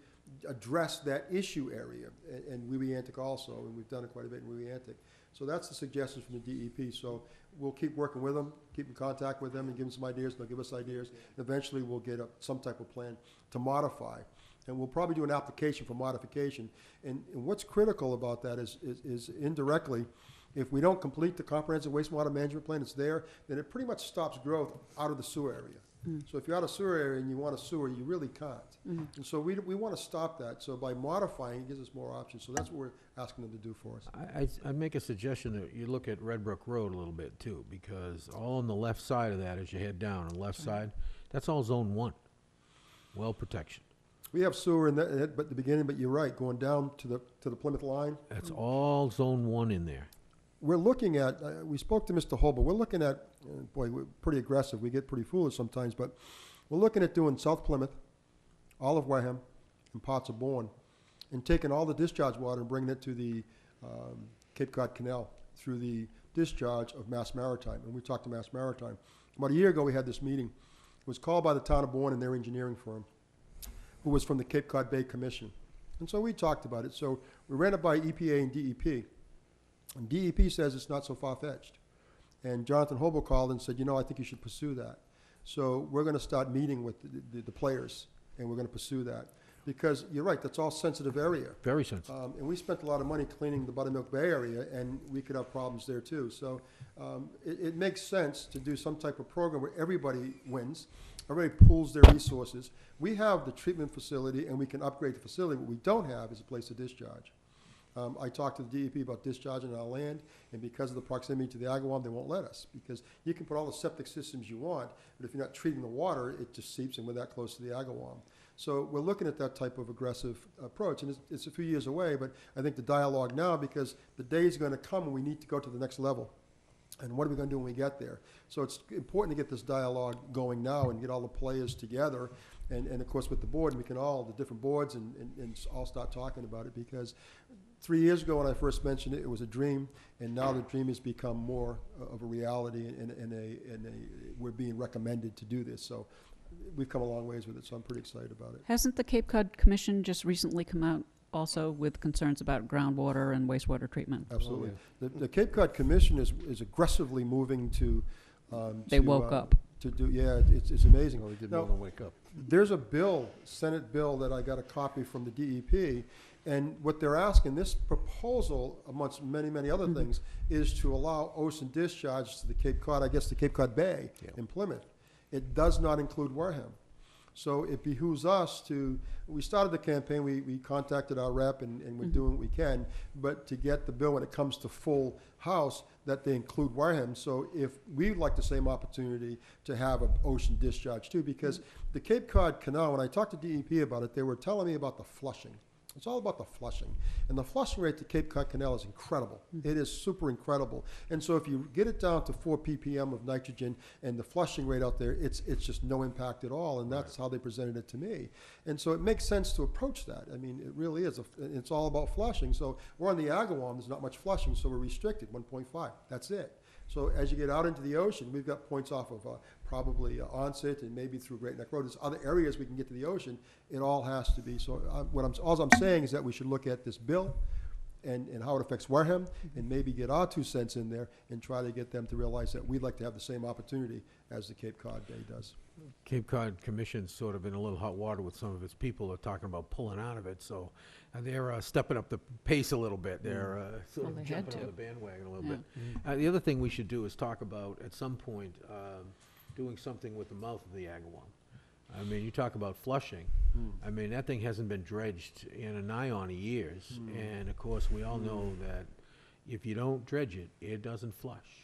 address that issue area, and Weweantic also, and we've done it quite a bit in Weweantic. So that's the suggestions from the DEP. So we'll keep working with them, keep in contact with them, and give them some ideas. They'll give us ideas. Eventually, we'll get some type of plan to modify, and we'll probably do an application for modification. And what's critical about that is indirectly, if we don't complete the comprehensive wastewater management plan, it's there, then it pretty much stops growth out of the sewer area. So if you're out of sewer area and you want a sewer, you really can't. And so we want to stop that. So by modifying, it gives us more options. So that's what we're asking them to do for us. I'd make a suggestion that you look at Red Brook Road a little bit too, because all on the left side of that, as you head down on the left side, that's all Zone 1, well protection. We have sewer in that, at the beginning, but you're right, going down to the Plymouth line. That's all Zone 1 in there. We're looking at, we spoke to Mr. Holber, we're looking at, boy, we're pretty aggressive, we get pretty foolish sometimes, but we're looking at doing South Plymouth, all of Wareham, and parts of Bourne, and taking all the discharge water and bringing it to the Cape Cod Canal through the discharge of Mass Maritime, and we talked to Mass Maritime. About a year ago, we had this meeting. It was called by the town of Bourne and their engineering firm, who was from the Cape Cod Bay Commission. And so we talked about it. So we ran it by EPA and DEP. And DEP says it's not so far-fetched. And Jonathan Hobel called and said, I think you should pursue that. So we're going to start meeting with the players, and we're going to pursue that. Because you're right, that's all sensitive area. Very sensitive. And we spent a lot of money cleaning the Buttermilk Bay area, and we could have problems there too. So it makes sense to do some type of program where everybody wins, everybody pools their resources. We have the treatment facility, and we can upgrade the facility. What we don't have is a place to discharge. I talked to the DEP about discharging our land, and because of the proximity to the Agawam, they won't let us, because you can put all the septic systems you want, but if you're not treating the water, it just seeps, and we're that close to the Agawam. So we're looking at that type of aggressive approach, and it's a few years away, but I think the dialogue now, because the day is going to come when we need to go to the next level. And what are we going to do when we get there? So it's important to get this dialogue going now and get all the players together, and of course with the board, we can all, the different boards, and all start talking about it, because 3 years ago when I first mentioned it, it was a dream, and now the dream has become more of a reality, and we're being recommended to do this. So we've come a long ways with it, so I'm pretty excited about it. Hasn't the Cape Cod Commission just recently come out also with concerns about groundwater and wastewater treatment? Absolutely. The Cape Cod Commission is aggressively moving to. They woke up. To do, yeah, it's amazing. Well, we did Now, more than wake up. There's a bill, Senate bill, that I got a copy from the DEP, and what they're asking, this proposal, amongst many, many other things, is to allow ocean discharge to the Cape Cod, I guess the Cape Cod Bay in Plymouth. It does not include Wareham. So it behooves us to, we started the campaign, we contacted our rep, and we're doing what we can, but to get the bill when it comes to full house, that they include Wareham. So if we'd like the same opportunity to have an ocean discharge too, because the Cape Cod Canal, when I talked to DEP about it, they were telling me about the flushing. It's all about the flushing. And the flushing rate to Cape Cod Canal is incredible. It is super incredible. And so if you get it down to 4 ppm of nitrogen and the flushing rate out there, it's just no impact at all. And that's how they presented it to me. And so it makes sense to approach that. I mean, it really is. It's all about flushing. So we're on the Agawam, there's not much flushing, so we're restricted, 1.5. That's it. So as you get out into the ocean, we've got points off of probably Onset and maybe through Great Neck Road. There's other areas we can get to the ocean. It all has to be. So all I'm saying is that we should look at this bill and how it affects Wareham and maybe get our 2 cents in there and try to get them to realize that we'd like to have the same opportunity as the Cape Cod Bay does. Cape Cod Commission's sort of in a little hot water with some of its people are talking about pulling out of it, so they're stepping up the pace a little bit. They're sort Well, of they had jumping on to. the bandwagon a little Yeah. bit. The other thing we should do is talk about, at some point, doing something with the mouth of the Agawam. I mean, you talk about flushing. I mean, that thing hasn't been dredged in a nigh on years, and of course, we all know that if you don't dredge it, it doesn't flush.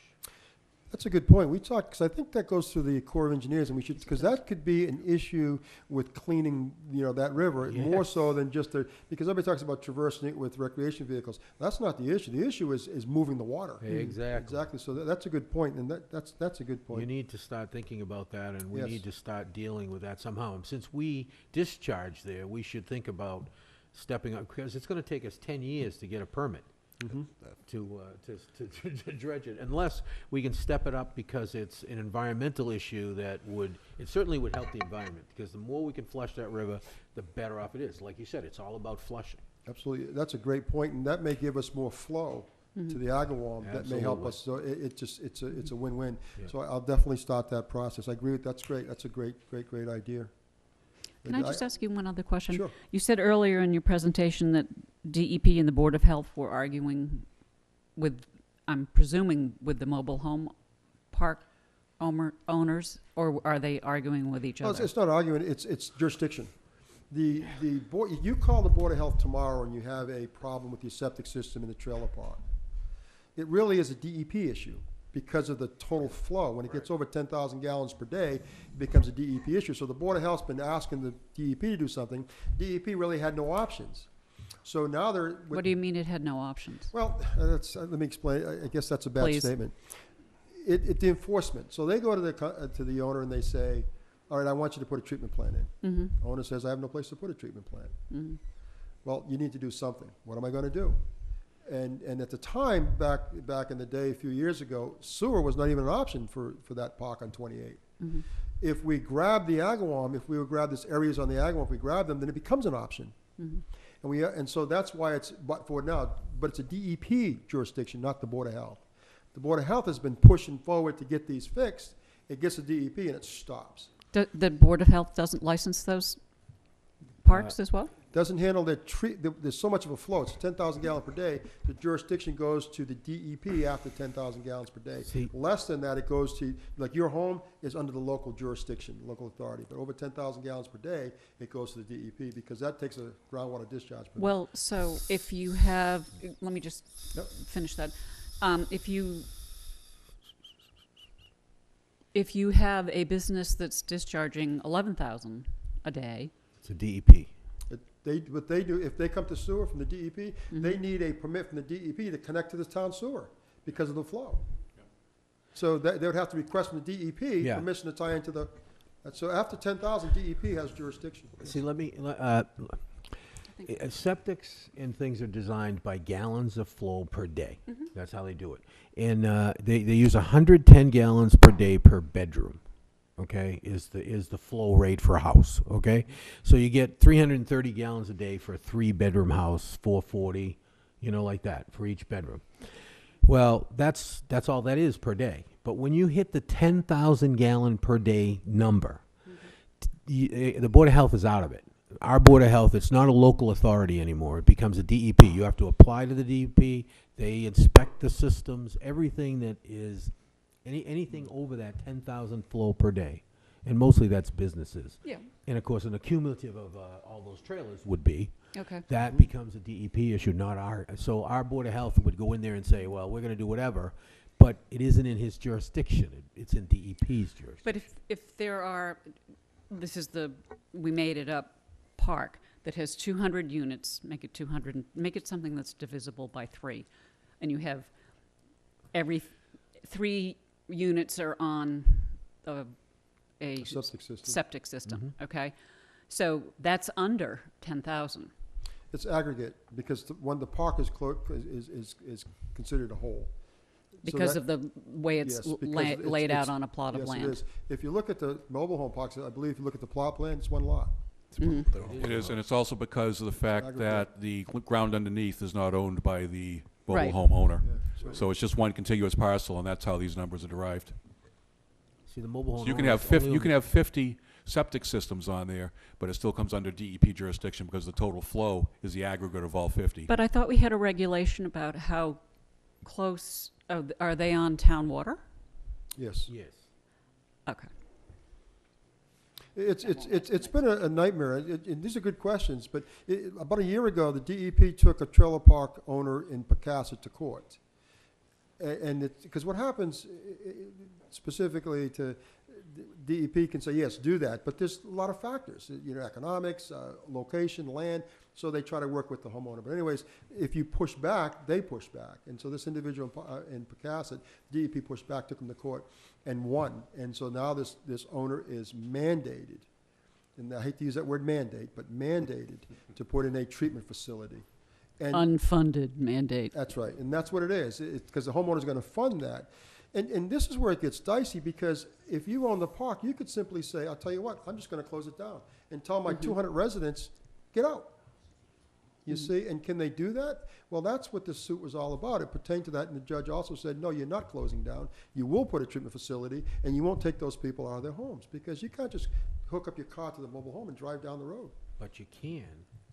That's a good point. We talked, because I think that goes through the Corps of Engineers, and we should, because that could be an issue with cleaning, that river, more so than just because everybody talks about traversing it with recreation vehicles. That's not the issue. The issue is moving the water. Exactly. Exactly. So that's a good point, and that's a good You point. need to start thinking about that, and we Yes. need to start dealing with that somehow. And since we discharge there, we should think about stepping up, because it's gonna take us 10 years to get a permit to dredge it, unless we can step it up because it's an environmental issue that it certainly would help the environment, because the more we can flush that river, the better off it is. Like you said, it's all about flushing. Absolutely. That's a great point, and that may give us more flow to the Agawam. That may help Absolutely. us. So it's a win-win. Yeah. So I'll definitely start that process. I agree with, that's great. That's a great idea. Can I just ask you one other question? Sure. You said earlier in your presentation that DEP and the Board of Health were arguing with, I'm presuming, with the mobile home park owners, or are they arguing with each No, other? it's not arguing, it's jurisdiction. The board, you call the Board of Health tomorrow and you have a problem with your septic system in the trailer park. It really is a DEP issue because of the total flow. When it gets over 10,000 gallons per day, it becomes a DEP issue. So the Board of Health's been asking the DEP to do something. DEP really had no options. So now they're. What do you mean it had no options? Well, let me explain. I guess that's a bad Please. statement. The enforcement. So they go to the owner and they say, all right, I want you to put a treatment plant in. Mm-hmm. Owner says, I have no place to put a treatment plant. Mm-hmm. Well, you need to do something. What am I going to do? And at the time, back in the day, a few years ago, sewer was not even an option for that park on 28. Mm-hmm. If we grab the Agawam, if we would grab these areas on the Agawam, if we grab them, then it becomes an option. Mm-hmm. And so that's why it's for now, but it's a DEP jurisdiction, not the Board of Health. The Board of Health has been pushing forward to get these fixed. It gets to DEP and it stops. The Board of Health doesn't license those parks as well? Doesn't handle there's so much of a flow. It's 10,000 gallons per day. The jurisdiction goes to the DEP after 10,000 gallons per day. See- Less than that, it goes to, like your home is under the local jurisdiction, local authority. But over 10,000 gallons per day, it goes to the DEP because that takes a groundwater discharge permit. Well, so if you have, let me just Yep. finish that. If you have a business that's discharging 11,000 a day, It's a DEP. What they do, if they come to sewer from the DEP, they need a permit from the DEP to connect to the town sewer because of the flow. So they would have to request from the DEP Yeah. permission to tie into the, so after 10,000, DEP has jurisdiction. See, septics and things are designed by gallons of flow per day. That's how they do it. And they use 110 gallons per day per bedroom. okay, is the flow rate for a house, okay? So you get 330 gallons a day for a 3-bedroom house, 440, like that, for each bedroom. Well, that's all that is per day. But when you hit the 10,000 gallon per day number, the Board of Health is out of it. Our Board of Health, it's not a local authority anymore. It becomes a DEP. You have to apply to the DEP. They inspect the systems, everything that is, anything over that 10,000 flow per day. And mostly that's businesses. Yeah, And of course, an accumulative of all those trailers would be, okay. that becomes a DEP issue, not our. So our Board of Health would go in there and say, well, we're going to do whatever, but it isn't in his jurisdiction. It's in DEP's jurisdiction. But if there are, this is we made it up, park that has 200 units, make it 200, make it something that's divisible by 3. And you have every 3 units are on a Septic system. septic system, okay? So that's under 10,000. It's aggregate, because when the park is considered a whole. Because of the way it's Yes, because laid out on a plot of yes, land. it is. If you look at the mobile home parks, I believe if you look at the plot plan, it's one lot. It is, and it's also because of the fact Aggregate. that the ground underneath is not owned by the mobile Right. home owner. Yeah, So it's just one contiguous parcel, and that's how these numbers are derived. See, the mobile home. So you can owner have is 50, only you can have 50 septic systems on there, but it still comes under DEP jurisdiction because the total flow is the aggregate of all 50. But I thought we had a regulation about how close, are they on town water? Yes. Yes. Okay. It's been a nightmare. And these are good questions, but about a year ago, the DEP took a trailer park owner in Pecasset to court. And because what happens specifically to DEP can say, yes, do that, but there's a lot of factors, economics, location, land, so they try to work with the homeowner. But anyways, if you push back, they push back. And so this individual in Pecasset, DEP pushed back, took him to court, and won. And so now this owner is mandated, and I hate to use that word mandate, but mandated to put in a treatment facility. And Unfunded mandate. that's right, and that's what it is, because the homeowner's gonna fund that. And this is where it gets dicey, because if you own the park, you could simply say, I'll tell you what, I'm just gonna close it down, and tell my 200 residents, get out. You see, and can they do that? Well, that's what this suit was all about. It pertained to that, and the judge also said, no, you're not closing down. You will put a treatment facility, and you won't take those people out of their homes, because you can't just hook up your car to the mobile home and drive down the road. But you can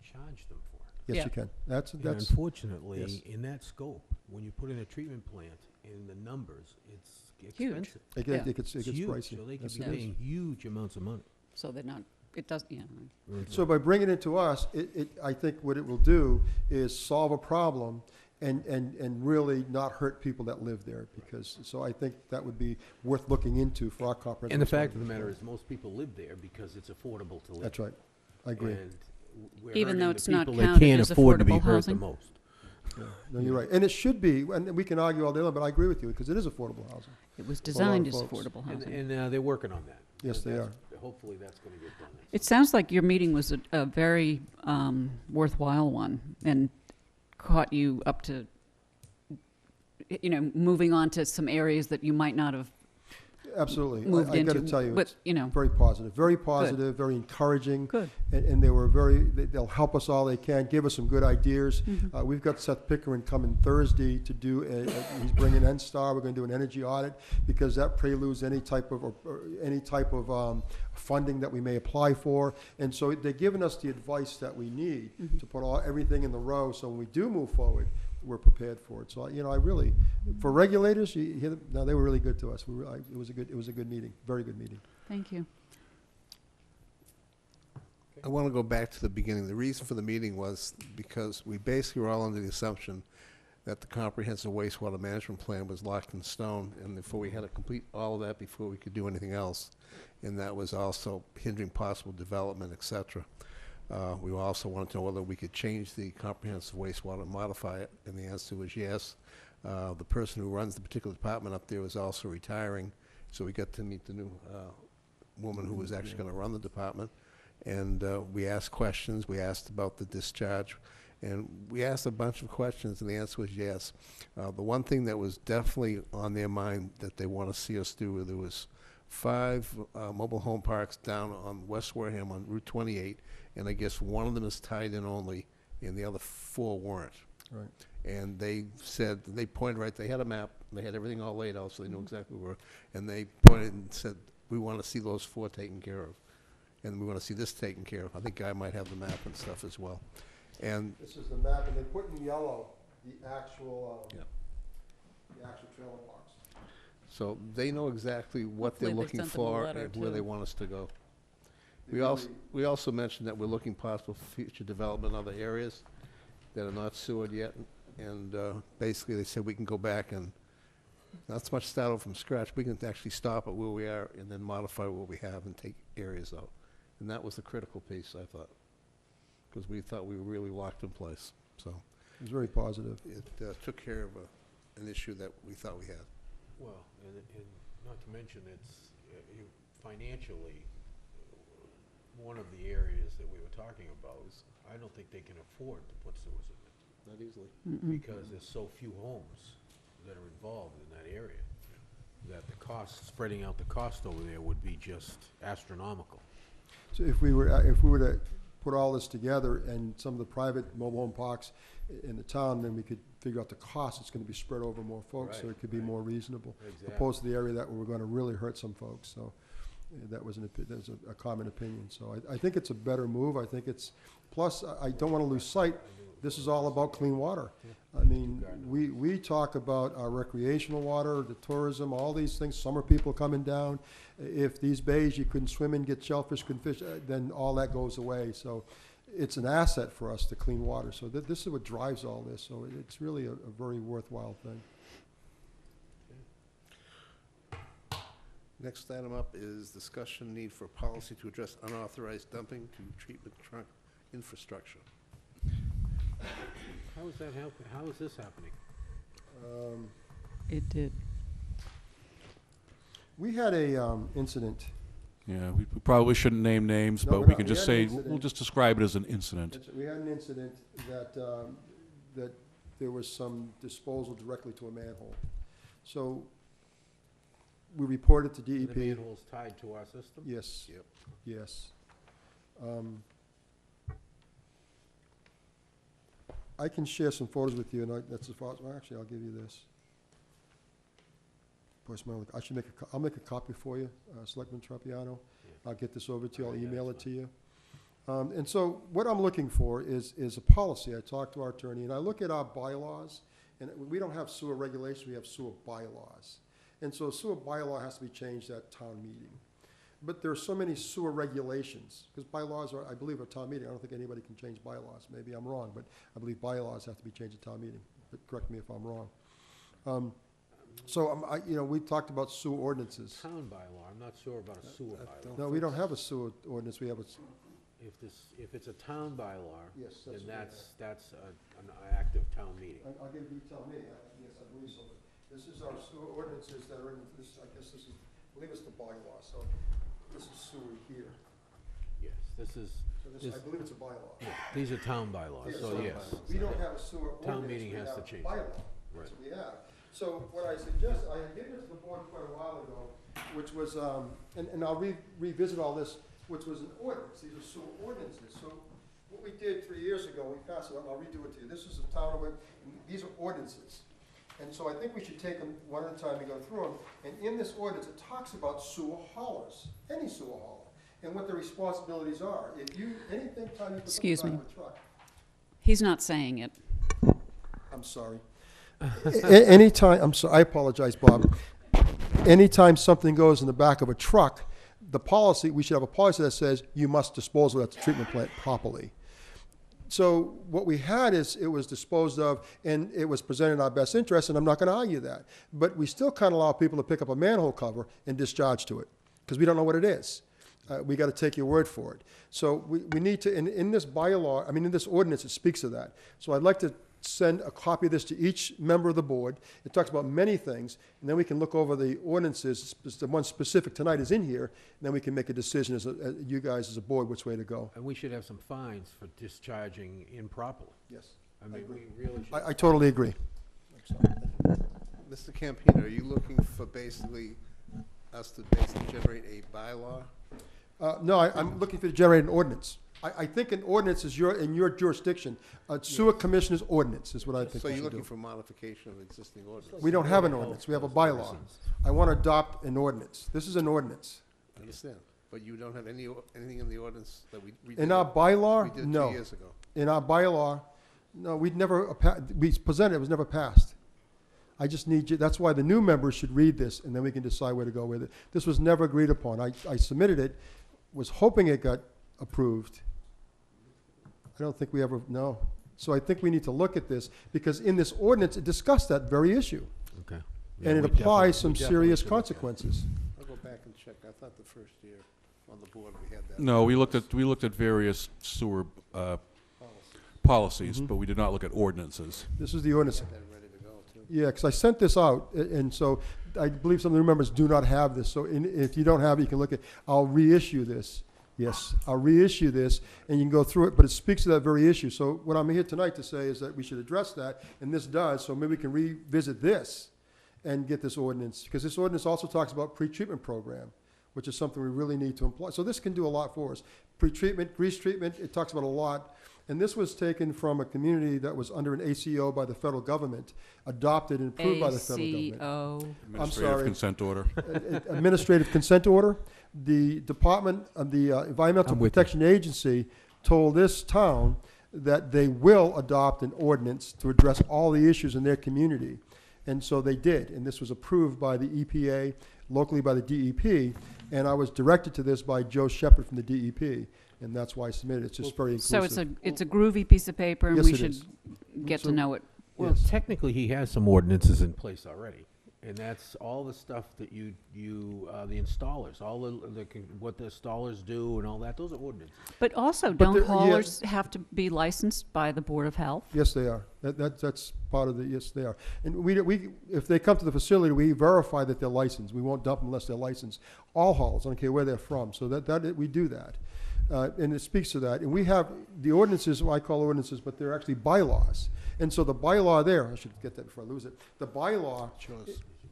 charge them for it. Yes, Yeah. you can. That's And unfortunately, yes. in that scope, when you put in a treatment plant, in the numbers, it's Huge. expensive. it Yeah. gets It's pricey. huge, so they could Yes, be it is. paying huge amounts of money. So they're not, it does, yeah. So by bringing it to us, I think what it will do is solve a problem and really not hurt people that live there, because, so I think that would be worth looking into for our comprehensive. And the fact of plan. the matter is, most people live there because it's affordable to live. That's right. I agree. And we're Even though hurting it's the not people that counted can't as afford to be affordable hurt the housing? most. Yeah. No, you're right. And it should be, and we can argue all day long, but I agree with you, because it is affordable housing. It was lot of designed as folks. affordable housing. And they're working on that. Yes, they That's- are. Hopefully, that's going to get done. It sounds like your meeting was a very worthwhile one and caught you up to, moving on to some areas that you might not have Absolutely. moved I got into. to tell you, But, it's very positive, very encouraging. good. And they were they'll help us all they can, give us some good ideas. We've got Seth Pickering coming Thursday to do, he's bringing NSTAR, we're gonna do an energy audit, because that preludes any type of funding that we may apply for. And so they're giving us the advice that we need to put everything in the row, so when we do move forward, we're prepared for it. So, I really, for regulators, they were really good to us. It was a good meeting, very good meeting. Thank you. I want to go back to the beginning. The reason for the meeting was because we basically were all under the assumption that the comprehensive wastewater management plan was locked in stone, and therefore we had to complete all of that before we could do anything else. And that was also hindering possible development, et cetera. We also wanted to know whether we could change the comprehensive wastewater and modify it, and the answer was yes. The person who runs the particular department up there was also retiring, so we got to meet the new woman who was actually going to run the department. And we asked questions. We asked about the discharge, and we asked a bunch of questions, and the answer was yes. The one thing that was definitely on their mind that they want to see us do, there was 5 mobile home parks down on West Wareham on Route 28, and I guess one of them is tied in only, and the other 4 weren't. Right. And they said, they pointed right, they had a map, they had everything all laid out, so they knew exactly where, and they pointed and said, we want to see those 4 taken care of, and we want to see this taken care of. I think Guy might have the map and stuff as well. And This is the map, and they put in yellow the actual, Yeah. the actual trailer parks. so they know exactly what they're Hopefully they looking sent them a for letter, and where they too. want us to go. They We also mentioned that we're looking possible future development in other areas that are not sewered yet, and basically they said we can go back and, not so much start over from scratch, we can actually stop at where we are and then modify what we have and take areas out. And that was the critical piece, I thought, because we thought we were really locked in place. So It was very positive. it took care of an issue that we thought we had. Well, and not to mention, it's financially, one of the areas that we were talking about, I don't think they can afford to put sewers in it, Not easily. because there's so few homes that are involved in that area, that the cost, spreading out the cost over there would be just astronomical. So if we were to put all this together and some of the private mobile home parks in the town, then we could figure out the cost. It's gonna be spread over more folks, so Right, it could be right. more reasonable. Exactly. Opposed to the area that we're gonna really hurt some folks, so that was that's a common opinion. So I think it's a better move. I think it's, plus, I don't wanna lose sight, this is all about clean water. I mean, we talk about our recreational water, the tourism, all these things, summer people coming down. If these bays, you couldn't swim in, get shellfish, couldn't fish, then all that goes away. So it's an asset for us to clean water. So this is what drives all this. So it's really a very worthwhile thing. Next item up is discussion need for policy to address unauthorized dumping to treatment trunk infrastructure. How is that helping, how is this happening? It did. We had a incident. Yeah, we probably shouldn't name names, No, but we're we not. can We just had an say, incident. we'll just describe it as an incident. We had an incident that there was some disposal directly to a manhole. So we reported to The DEP. manhole's tied to our system? Yes. Yep. Yes. I can share some photos with you, and that's as far as, well, actually, I'll give you this. I should I'll make a copy for you, Selectman Tropiano. Yeah. I'll get this over to you, I'll Yeah, email it that's to you. And so what I'm looking for is a policy. I talked to our attorney, and I look at our bylaws, and we don't have sewer regulations, we have sewer bylaws. And so sewer bylaw has to be changed at town meeting. But there are so many sewer regulations, because bylaws are, I believe, at town meeting. I don't think anybody can change bylaws. Maybe I'm wrong, but I believe bylaws have to be changed at town meeting. But correct me if I'm wrong. So, we talked about sewer ordinances. Town bylaw, I'm not sure about a sewer bylaw. No, we don't have a sewer ordinance. We have a, If it's a town bylaw, yes, then that's. that's an active town meeting. I'll give you, tell me, yes, I believe so. This is our sewer ordinances that are in this, I guess this is, I believe it's the bylaw, so this is sewer here. Yes, this is, So this, This- I believe it's a bylaw. yeah, these are town bylaws, Yeah, so yes. We don't have a sewer ordinance. Town meeting we has to have a change it. bylaw. Right. That's what we have. So what I suggest, I had given it to the board quite a while ago, which was, and I'll revisit all this, which was an ordinance. These are sewer ordinances. So what we did 3 years ago, we passed it, and I'll redo it to you. This is the town of, and these are ordinances. And so I think we should take them one at a time and go through them. And in this ordinance, it talks about sewer haulers, any sewer hauler, and what their responsibilities are. If you, anything time you put Excuse something me. back of a truck. He's not saying it. I'm sorry. Anytime, I apologize, Bob. Anytime something goes in the back of a truck, the policy, we should have a policy that says you must dispose of that to treatment plant properly. So what we had is it was disposed of, and it was presented in our best interest, and I'm not going to argue that. But we still can't allow people to pick up a manhole cover and discharge to it, because we don't know what it is. We got to take your word for it. So we need to, in this bylaw, in this ordinance, it speaks of that. So I'd like to send a copy of this to each member of the board. It talks about many things, and then we can look over the ordinances. The one specific tonight is in here, and then we can make a decision as you guys as a board which way to go. And we should have some fines for discharging improperly. Yes. I mean, we really should. I totally agree. Mr. Campino, are you looking for basically us to basically generate a bylaw? No, I'm looking for to generate an ordinance. I think an ordinance is in your jurisdiction. A sewer commissioner's ordinance is what I think So we you're should looking do. for modification of existing ordinance? We don't have an ordinance, we have a bylaw. I want to adopt an ordinance. This is an ordinance. I understand, but you don't have anything in the ordinance that we did? In our bylaw, We did 2 no. years ago. In our bylaw, no, we presented, it was never passed. I just need you, that's why the new members should read this, and then we can decide where to go with it. This was never agreed upon. I submitted it, was hoping it got approved. I don't think we ever, no. So I think we need to look at this, because in this ordinance, it discussed that very issue. Okay. And it applies some serious consequences. I'll go back and check. I thought the first year on the board we had that. No, we looked at various sewer policies, but we did not look at ordinances. This is the ordinance. Had that ready to go, too. Yeah, because I sent this out, and so I believe some of the new members do not have this. So if you don't have it, you can look at, I'll reissue this. Yes, I'll reissue this, and you can go through it, but it speaks to that very issue. So what I'm here tonight to say is that we should address that, and this does, so maybe we can revisit this and get this ordinance, because this ordinance also talks about pretreatment program, which is something we really need to employ. So this can do a lot for us. Pretreatment, grease treatment, it talks about a lot. And this was taken from a community that was under an ACO by the federal government, adopted and approved by the federal government. ACO. Administrative sorry. consent order. Administrative consent order. The Department of the Environmental I'm with you. Protection Agency told this town that they will adopt an ordinance to address all the issues in their community. And so they did, and this was approved by the EPA, locally by the DEP, and I was directed to this by Joe Shepard from the DEP, and that's why I submitted it. It's just very inclusive. So it's a groovy piece of paper, and Yes, we it should is. get So- to know it. Well, Yes. technically, he has some ordinances in place already, and that's all the stuff that the installers, what the installers do and all that, those are ordinances. But also, But don't there- yeah. haulers have to be licensed by the Board of Health? Yes, they are. That's part of the, yes, they are. And we, if they come to the facility, we verify that they're licensed. We won't dump them unless they're licensed. All hauls, I don't care where they're from. So we do that. And it speaks to that. And we have the ordinances, what I call ordinances, but they're actually bylaws. And so the bylaw there, I should get that before I lose it. The bylaw,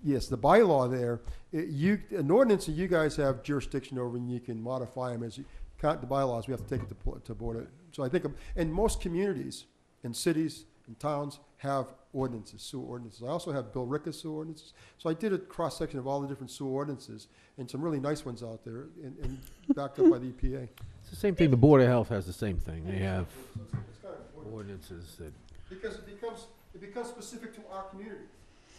yes, the bylaw there, an ordinance that you guys have jurisdiction over, and you can modify them as you count the bylaws. We have to take it to board. So I think, and most communities and cities and towns have ordinances, sewer ordinances. I also have Bill Ricka's sewer ordinances. So I did a cross-section of all the different sewer ordinances, and some really nice ones out there, and backed up by the EPA. It's the same thing, the Board of Health has the same thing. They have It's kind of important. ordinances that, Because it becomes specific to our community.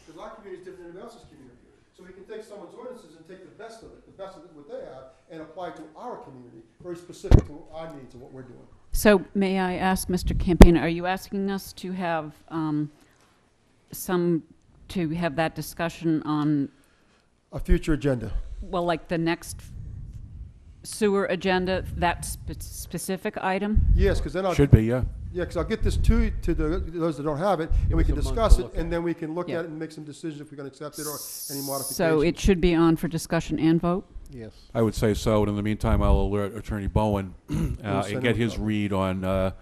Because our community is different than anybody else's community. So we can take someone's ordinances and take the best of what they have, and apply it to our community, very specific to our needs and what we're doing. So may I ask, Mr. Campaign, are you asking us to have to have that discussion on, A future agenda. well, like the next sewer agenda, that specific item? Yes, because then Should be, yeah. because I'll get this to those that don't have it, and we us can a month to discuss it, look and then we can look Yeah. at it and make some decisions if we're going to accept it or any modifications. So it should be on for discussion and vote? Yes. I would say so, and in the meantime, I'll alert Attorney Bowen send and get him a his copy. read on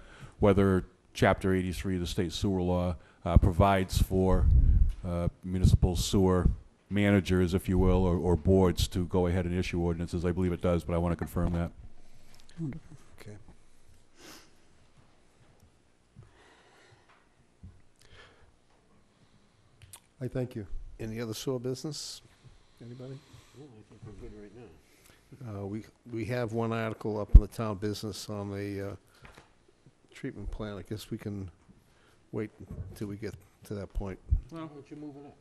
whether Chapter 83 of the state sewer law provides for municipal sewer managers, if you will, or boards to go ahead and issue ordinances. I believe it does, but I want to confirm that. Okay. I thank you. Any other sewer business? Anybody? I think we're good right now. We have one article up in the town business on the treatment plan. I guess we can wait until we get to that point. Why don't you move it up,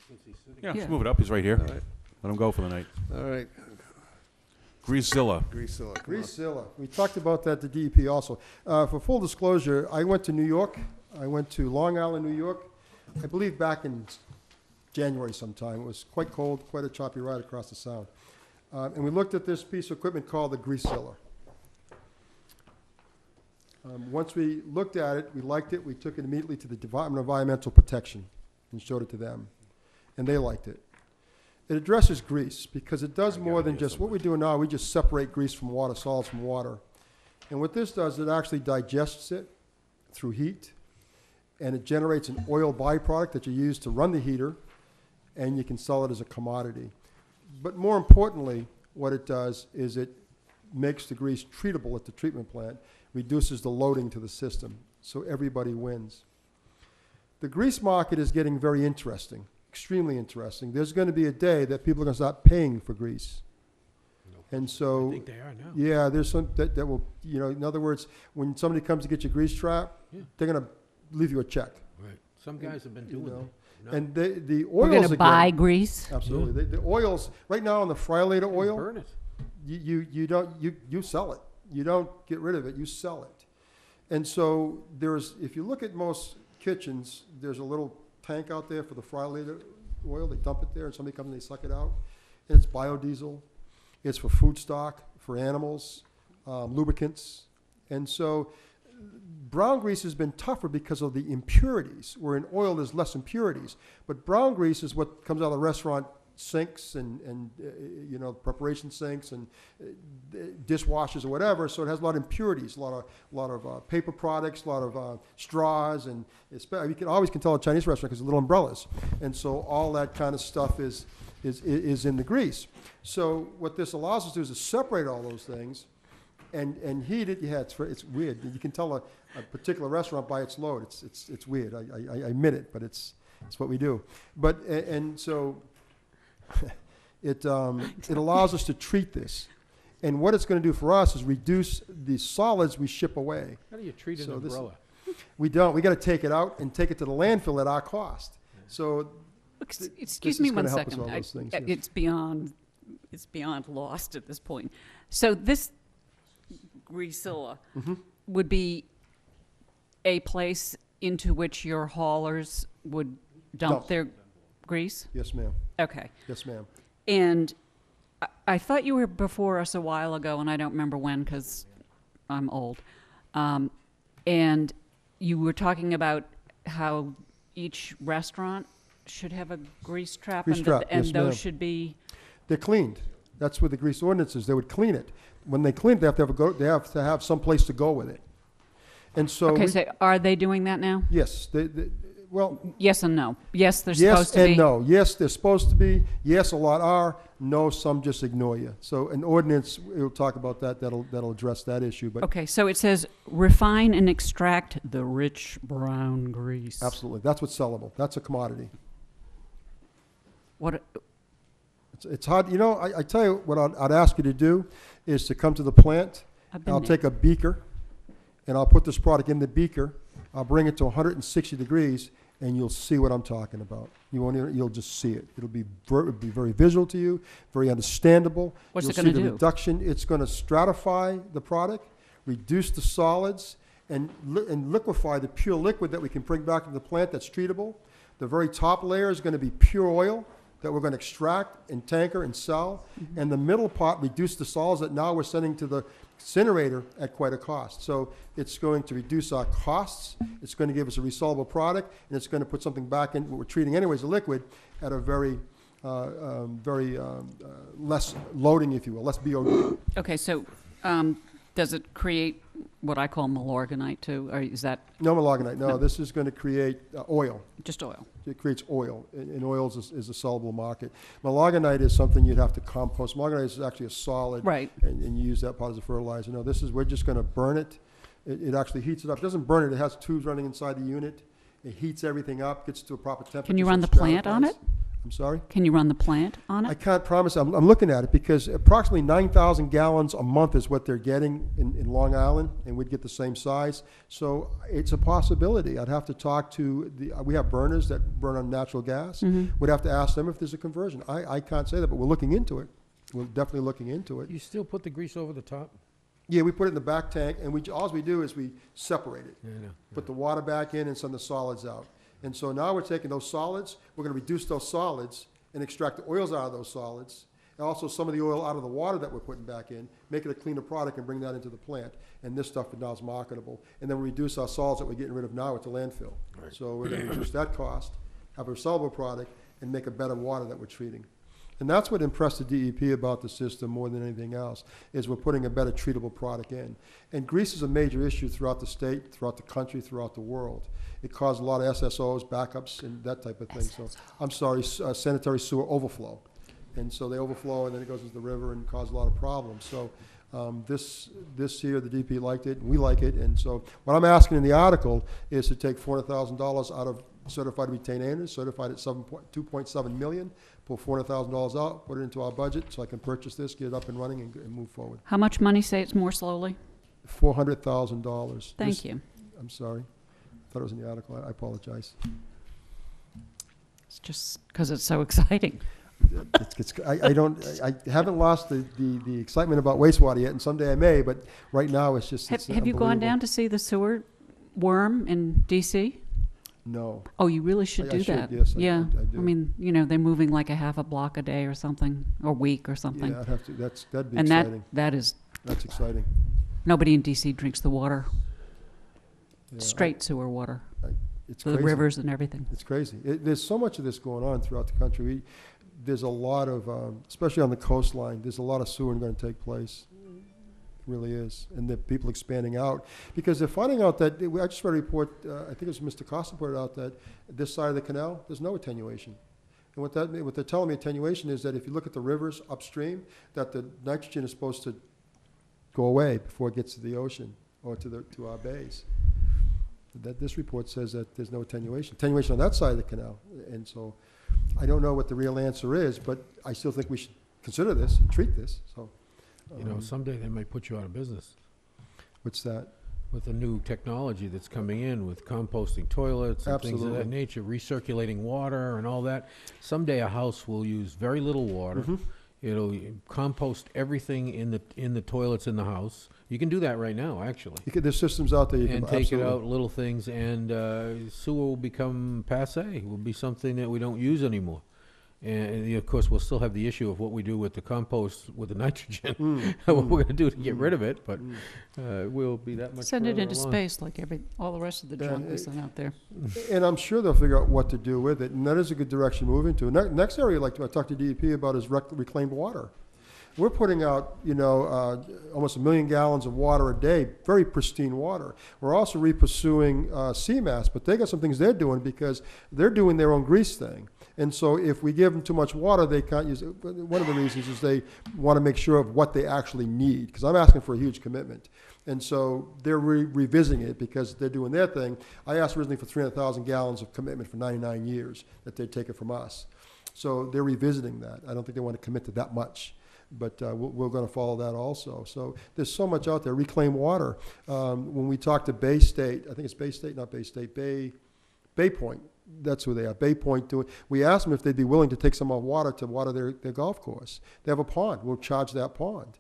since he's sitting? Yeah, Yeah. let's move it up. He's right here. All right, Let him go for the night. all right. Greasezilla. Greasezilla, come on. Greasezilla. We talked about that at the DEP also. For full disclosure, I went to New York. I went to Long Island, New York, I believe back in January sometime. It was quite cold, quite a choppy ride across the Sound. And we looked at this piece of equipment called the Greasezilla. Once we looked at it, we liked it, we took it immediately to the Department of Environmental Protection and showed it to them, and they liked it. It addresses grease, because it does more than just, what we're doing now, we just separate grease from water, solids from water. And what this does, it actually digests it through heat, and it generates an oil byproduct that you use to run the heater, and you can sell it as a commodity. But more importantly, what it does is it makes the grease treatable at the treatment plant, reduces the loading to the system, so everybody wins. The grease market is getting very interesting, extremely interesting. There's going to be a day that people are going to start paying for grease. And I so, think they are now. yeah, there's some that will, in other words, when somebody comes to get your grease trap, Yeah. they're going to leave you a check. Right. Some guys have been doing know. that. And the oils We're going to again- buy grease? Absolutely. The oils, right now on the Friolator oil, Burn it. you sell it. You don't get rid of it, you sell it. And so if you look at most kitchens, there's a little tank out there for the Friolator oil. They dump it there and somebody comes and they suck it out. And it's biodiesel. It's for food stock, for animals, lubricants. And so brown grease has been tougher because of the impurities, where in oil there's less impurities. But brown grease is what comes out of the restaurant sinks and preparation sinks and dishwashers or whatever. So it has a lot of impurities, a lot of paper products, a lot of straws, and you can always tell a Chinese restaurant because of little umbrellas. And so all that kind of stuff is in the grease. So what this allows us to do is to separate all those things and heat it. Yeah, it's weird. You can tell a particular restaurant by its load. It's weird. I admit it, but it's what we do. But and so it allows us to treat this. And what it's going to do for us is reduce the solids we ship away. How do you treat an So this- umbrella? We don't. We got to take it out and take it to the landfill at our cost. So Excuse this me is one gonna help us second. with all those things, yes. It's beyond lost at this point. So this greasilla Mm-hmm. would be a place into which your haulers would dump Dump. their grease? yes, ma'am. Okay. Yes, ma'am. And I thought you were before us a while ago, and I don't remember when because I'm old. And you were talking about how each restaurant should have a grease trap, Grease trap, and yes, those ma'am. should be. They're cleaned. That's what the grease ordinance is. They would clean it. When they clean it, they have to have some place to go with it. And so, Okay, so are they doing that now? yes, well, Yes and no. Yes, they're yes supposed to be. and no. Yes, they're supposed to be. Yes, a lot are. No, some just ignore you. So an ordinance, we'll talk about that. That'll address that issue. But Okay, so it says refine and extract the rich brown grease. absolutely, that's what's sellable. That's a commodity. What? It's hard. I tell you what I'd ask you to do is to come to the plant. I've been I'll there. take a beaker, and I'll put this product in the beaker. I'll bring it to 160 degrees, and you'll see what I'm talking about. You'll just see it. It'll be very visual to you, very understandable. What's You'll it gonna see the do? reduction. It's going to stratify the product, reduce the solids, and liquefy the pure liquid that we can bring back to the plant that's treatable. The very top layer is going to be pure oil that we're going to extract and tanker and sell. Mm-hmm. And the middle part reduce the solids that now we're sending to the incinerator at quite a cost. So it's going to reduce our costs, it's going to give us a resellable product, and it's going to put something back in what we're treating anyways, a liquid, at a very less loading, if you will, less BOD. Okay, so does it create what I call malorganite too, or is that No malagonite, no, No. this is going to create oil. just oil? It creates oil, and oils is a soluble market. Malagonite is something you'd have to compost. Malagonite is actually a solid. Right. And you use that part as a fertilizer. No, we're just going to burn it. It actually heats it up. It doesn't burn it. It has tubes running inside the unit. It heats everything up, gets to a proper temperature. Can you so run it the plant on stratifies. it? I'm sorry? Can you run the plant on I it? can't promise. I'm looking at it because approximately 9,000 gallons a month is what they're getting in Long Island, and we'd get the same size. So it's a possibility. I'd have to talk to we have burners that burn on natural gas. Mm-hmm. We'd have to ask them if there's a conversion. I can't say that, but we're looking into it. We're definitely looking into it. You still put the grease over the top? Yeah, we put it in the back tank, and all we do is we separate it. Yeah, I know. Put the water back in and send the solids out. And so now we're taking those solids, we're going to reduce those solids and extract the oils out of those solids, and also some of the oil out of the water that we're putting back in, make it a cleaner product and bring that into the plant. And this stuff now is marketable. And then we reduce our solids that we're getting rid of now at the landfill. Right. So we're going to reduce that cost, have a sellable product, and make a better water that we're treating. And that's what impressed the DEP about the system more than anything else, is we're putting a better treatable product in. And grease is a major issue throughout the state, throughout the country, throughout the world. It caused a lot of SSOs, backups, and that type of thing. So, I'm sorry, sanitary sewer overflow. And so they overflow, and then it goes into the river and cause a lot of problems. So this year, the DP liked it, and we like it. And so what I'm asking in the article is to take $400,000 out of certified retained, certified at $2.7 million, pull $400,000 out, put it into our budget so I can purchase this, get it up and running, and move forward. How much money? Say it's more slowly. $400,000. Thank you. I'm sorry. I thought it was in the article. I apologize. It's just because it's so exciting. I haven't lost the excitement about wastewater yet, and someday I may, but right now it's just, it's Have you gone unbelievable. down to see the sewer worm in D.C.? No. Oh, you really should I do should, that. yes, I Yeah. do. I mean, you know, they're moving like a half a block a day or something, or week or something. Yeah, I'd have to, that'd be And exciting. that is, That's exciting. nobody in D.C. drinks the water, Yeah, straight sewer water, It's the crazy. rivers and everything. It's crazy. There's so much of this going on throughout the country. There's a lot of, especially on the coastline, there's a lot of sewering going to take place. It really is. And the people expanding out. Because they're finding out that, I just read a report, I think it was Mr. Costa put it out, that this side of the canal, there's no attenuation. And what they're telling me attenuation is that if you look at the rivers upstream, that the nitrogen is supposed to go away before it gets to the ocean or to our bays. That this report says that there's no attenuation on that side of the canal. And so I don't know what the real answer is, but I still think we should consider this and treat this. So, You know, someday they might put you out of business what's that? with the new technology that's coming in with composting toilets and things of Absolutely. that nature, recirculating water and all that. Someday a house will use very little water. Mhm. It'll compost everything in the toilets in the house. You can do that right now, actually. There's systems out there you And can take it absolutely. out, little things, and sewer will become passé, will be something that we don't use anymore. And of course, we'll still have the issue of what we do with the compost, with the nitrogen, what we're gonna do to get rid of it, but we'll be that much Send it further into along. space like all the rest of the Yeah, junk we send out there. And I'm sure they'll figure out what to do with it, and that is a good direction to move into. Next area I'd like to talk to DEP about is reclaimed water. We're putting out, almost 1 million gallons of water a day, very pristine water. We're also repursuing CMAS, but they got some things they're doing because they're doing their own grease thing. And so if we give them too much water, they can't use it. One of the reasons is they want to make sure of what they actually need, because I'm asking for a huge commitment. And so they're revisiting it because they're doing their thing. I asked originally for 300,000 gallons of commitment for 99 years that they'd take it from us. So they're revisiting that. I don't think they want to commit to that much. But we're going to follow that also. So there's so much out there. Reclaim water. When we talk to Bay State, I think it's Bay State, not Bay State, Bay Point. That's who they are. Bay Point doing. We asked them if they'd be willing to take some of our water to water their golf course. They have a pond. We'll charge that pond.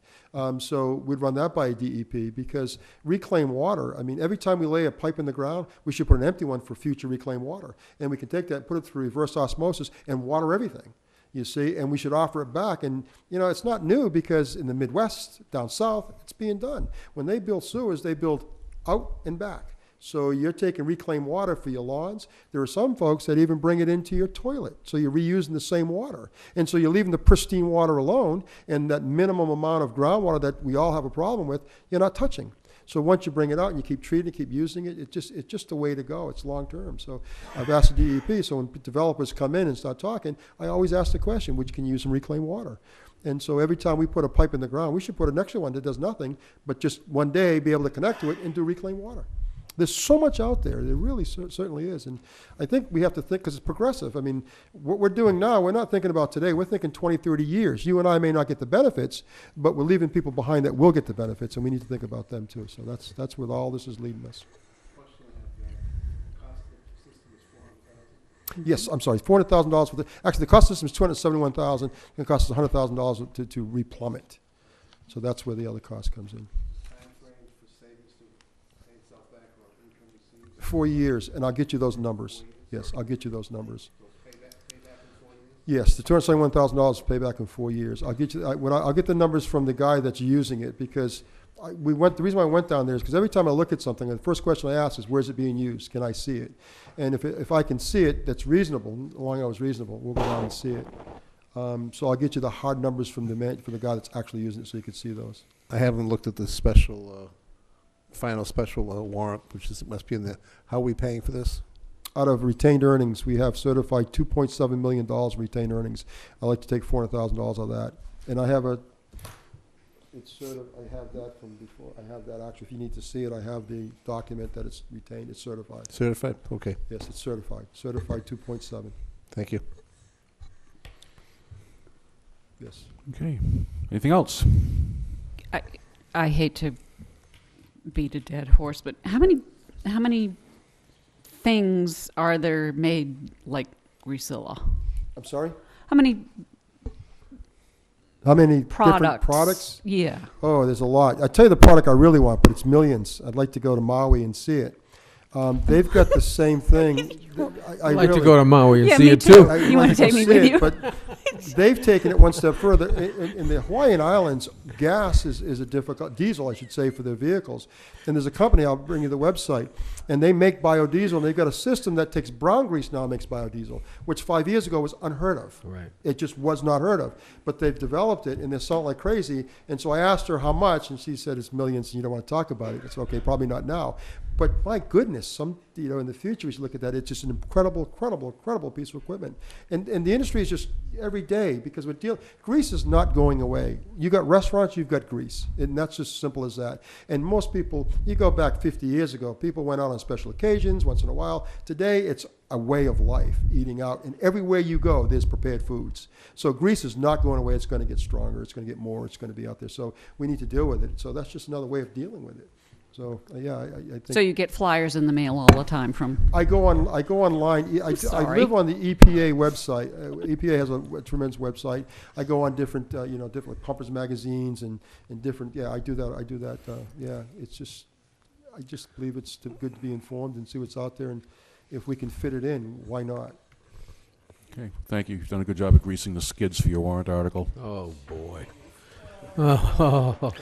So we'd run that by DEP because reclaimed water, I mean, every time we lay a pipe in the ground, we should put an empty one for future reclaimed water. And we can take that, put it through reverse osmosis and water everything. You see, and we should offer it back. And, it's not new because in the Midwest, down south, it's being done. When they build sewers, they build out and back. So you're taking reclaimed water for your lawns. There are some folks that even bring it into your toilet. So you're reusing the same water. And so you're leaving the pristine water alone, and that minimum amount of groundwater that we all have a problem with, you're not touching. So once you bring it out and you keep treating it, keep using it, it's just a way to go. It's long term. So I've asked the DEP, so when developers come in and start talking, I always ask the question, which can you use some reclaimed water? And so every time we put a pipe in the ground, we should put an extra one that does nothing, but just one day be able to connect to it and do reclaimed water. There's so much out there. There really certainly is. And I think we have to think, because it's progressive. I mean, what we're doing now, we're not thinking about today. We're thinking 20, 30 years. You and I may not get the benefits, but we're leaving people behind that will get the benefits, and we need to think about them too. So that's where all this is leading us. Yes, I'm sorry, $400,000 for actually the cost system is $271,000. It costs us $100,000 to replumb it. So that's where the other cost comes in. 4 years, and I'll get you those numbers. Yes, I'll get you those numbers. Yes, the $271,000 payback in 4 years. I'll get you. I'll get the numbers from the guy that's using it because the reason why I went down there is because every time I look at something, the first question I ask is, where's it being used? Can I see it? And if I can see it, that's reasonable. Long as it's reasonable, we'll go down and see it. So I'll get you the hard numbers from the guy that's actually using it, so you can see those. I haven't looked at the final special warrant, which must be in there. How are we paying for this? out of retained earnings, we have certified $2.7 million retained earnings. I'd like to take $400,000 of that. And I have I have that from before. I have that actually. If you need to see it, I have the document that it's retained. It's certified. Certified? Okay, Yes, it's certified. Certified 2.7. thank you. Yes. Okay. Anything else? I hate to beat a dead horse, but how many things are there made like Greasilla? I'm sorry? How many Different products? Yeah. Oh, there's a lot. I tell you the product I really want, but it's millions. I'd like to go to Maui and see it. They've got the same thing. I'd like to go to Maui and Yeah, see me it too. too. You wanna take me with you? But they've taken it one step further. In the Hawaiian Islands, gas is a difficult, diesel, I should say, for their vehicles. And there's a company, I'll bring you the website, and they make biodiesel, and they've got a system that takes brown grease now and makes biodiesel, which 5 years ago was unheard of. Right. It just was not heard of. But they've developed it, and they're selling like crazy. And so I asked her how much, and she said it's millions, and you don't want to talk about it. It's okay, probably not now. But my goodness, in the future, we should look at that. It's just an incredible piece of equipment. And the industry is just every day, because grease is not going away. You got restaurants, you've got grease. And that's just simple as that. And most people, you go back 50 years ago, people went out on special occasions once in a while. Today, it's a way of life, eating out. And everywhere you go, there's prepared foods. So grease is not going away. It's going to get stronger. It's going to get more. It's going to be out there. So we need to deal with it. So that's just another way of dealing with it. So I think. So you get flyers in the mail all the time from. I go online. I Sorry. live on the EPA website. EPA has a tremendous website. I go on different different pumpers magazines and different. Yeah, I do that. Yeah, it's just. I just believe it's good to be informed and see what's out there, and if we can fit it in, why not? Okay, thank you. You've done a good job of greasing the skids for your warrant article. Oh, boy. Oh,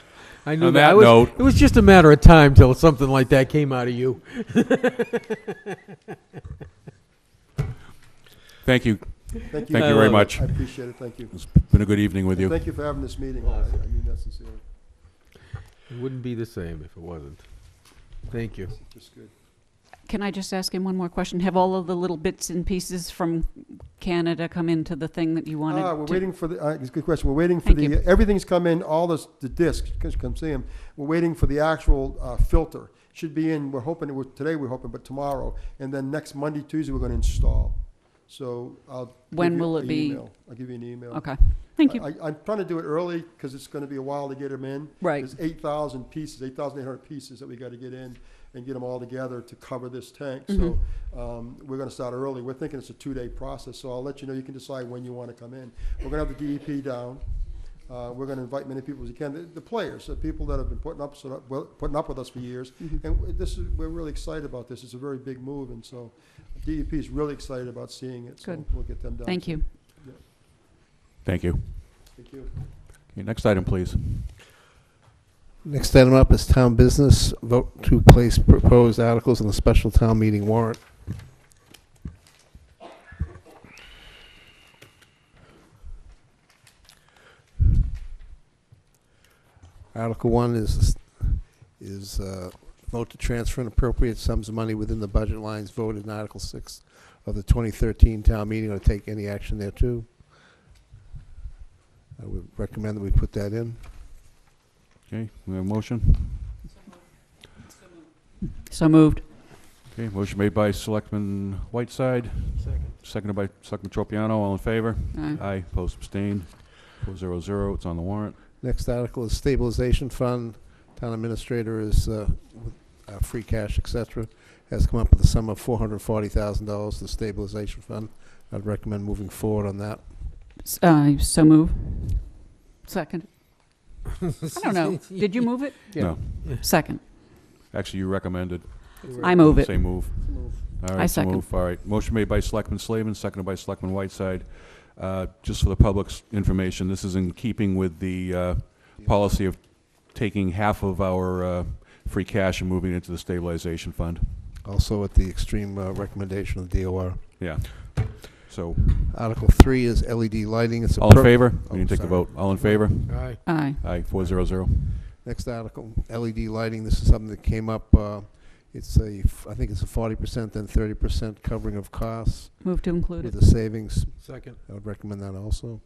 I knew On that. that note- It was just a matter of time till something like that came out of you. Thank you. Thank Thank you you very love it. much. I appreciate it. Thank you. It's been a good evening with you. Thank you for having this meeting. I mean that sincerely. It wouldn't be the same if it wasn't. Thank you. It's just good. Can I just ask him one more question? Have all of the little bits and pieces from Canada come into the thing that you wanted? We're waiting for the. It's a good question. We're waiting for Thank the. you. Everything's come in. All the discs. Come see them. We're waiting for the actual filter. Should be in. We're hoping today. We're hoping, but tomorrow, and then next Monday, Tuesday, we're going to install. So I'll. When give you will it an be? email. I'll give you an email. Okay. Thank you. I'm trying to do it early because it's going to be a while to get them in. Right. There's 8,000 pieces, 8,800 pieces that we got to get in and get them all together to cover this tank. So we're going to start early. We're thinking it's a 2-day process. So I'll let you know. You can decide when you want to come in. We're going to have the DEP down. We're going to invite many people as you can. The players, the people that have been putting up with us for years. And we're really excited about this. It's a very big move, and so DEP is really excited about seeing it. So Good. we'll get them done. Thank you. Thank you. Thank you. Okay, next item, please. Next item up is town business. Vote to place proposed articles on the special town meeting warrant. Article 1 is vote to transfer and appropriate sums of money within the budget lines voted in Article 6 of the 2013 town meeting, or take any action thereto. I would recommend that we put that in. Okay, we have a motion. So moved. Okay, motion made by Selectman Whiteside. Seconded by Selectman Tropiano. All in favor? Aye. Aye. Opposed, abstained. 400. It's on the warrant. Next article is stabilization fund. Town administrator is with free cash, etc. Has come up with a sum of $440,000 to the stabilization fund. I'd recommend moving forward on that. So move. Second. I don't know. Did you move it? No. Second. Actually, you recommended. I move it. Say move. All right, I so second. move. All right. Motion made by Selectman Slavin, seconded by Selectman Whiteside. Just for the public's information, this is in keeping with the policy of taking half of our free cash and moving it into the stabilization fund. Also at the extreme recommendation of the DOR. Yeah. So, Article 3 is LED lighting. It's all in favor? Oh, We need to take a sorry. vote. All in favor? Aye. Aye. Aye. 400. Next article, LED lighting. This is something that came up I think it's a 40%, then 30% covering of costs Move to include with it. the savings. Second. I would recommend that also.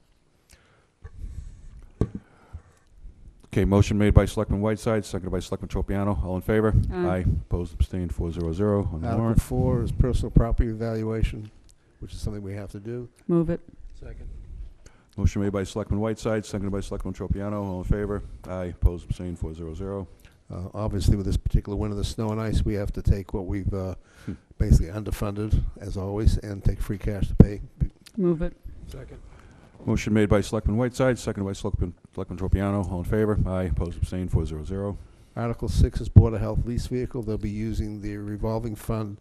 Okay, motion made by Selectman Whiteside, seconded by Selectman Tropiano. All in favor? Aye. Opposed, abstained, 400 on the Article warrant. 4 is personal property evaluation, which is something we have to do. Move it. Second. Motion made by Selectman Whiteside, seconded by Selectman Tropiano. All in favor? Aye. Opposed, abstained, 400. Obviously, with this particular winter, the snow and ice, we have to take what we've basically underfunded, as always, and take free cash to pay. Move it. Second. Motion made by Selectman Whiteside, seconded by Selectman Tropiano. All in favor? Aye. Opposed, abstained, 400. Article 6 is Board of Health lease vehicle. They'll be using the revolving fund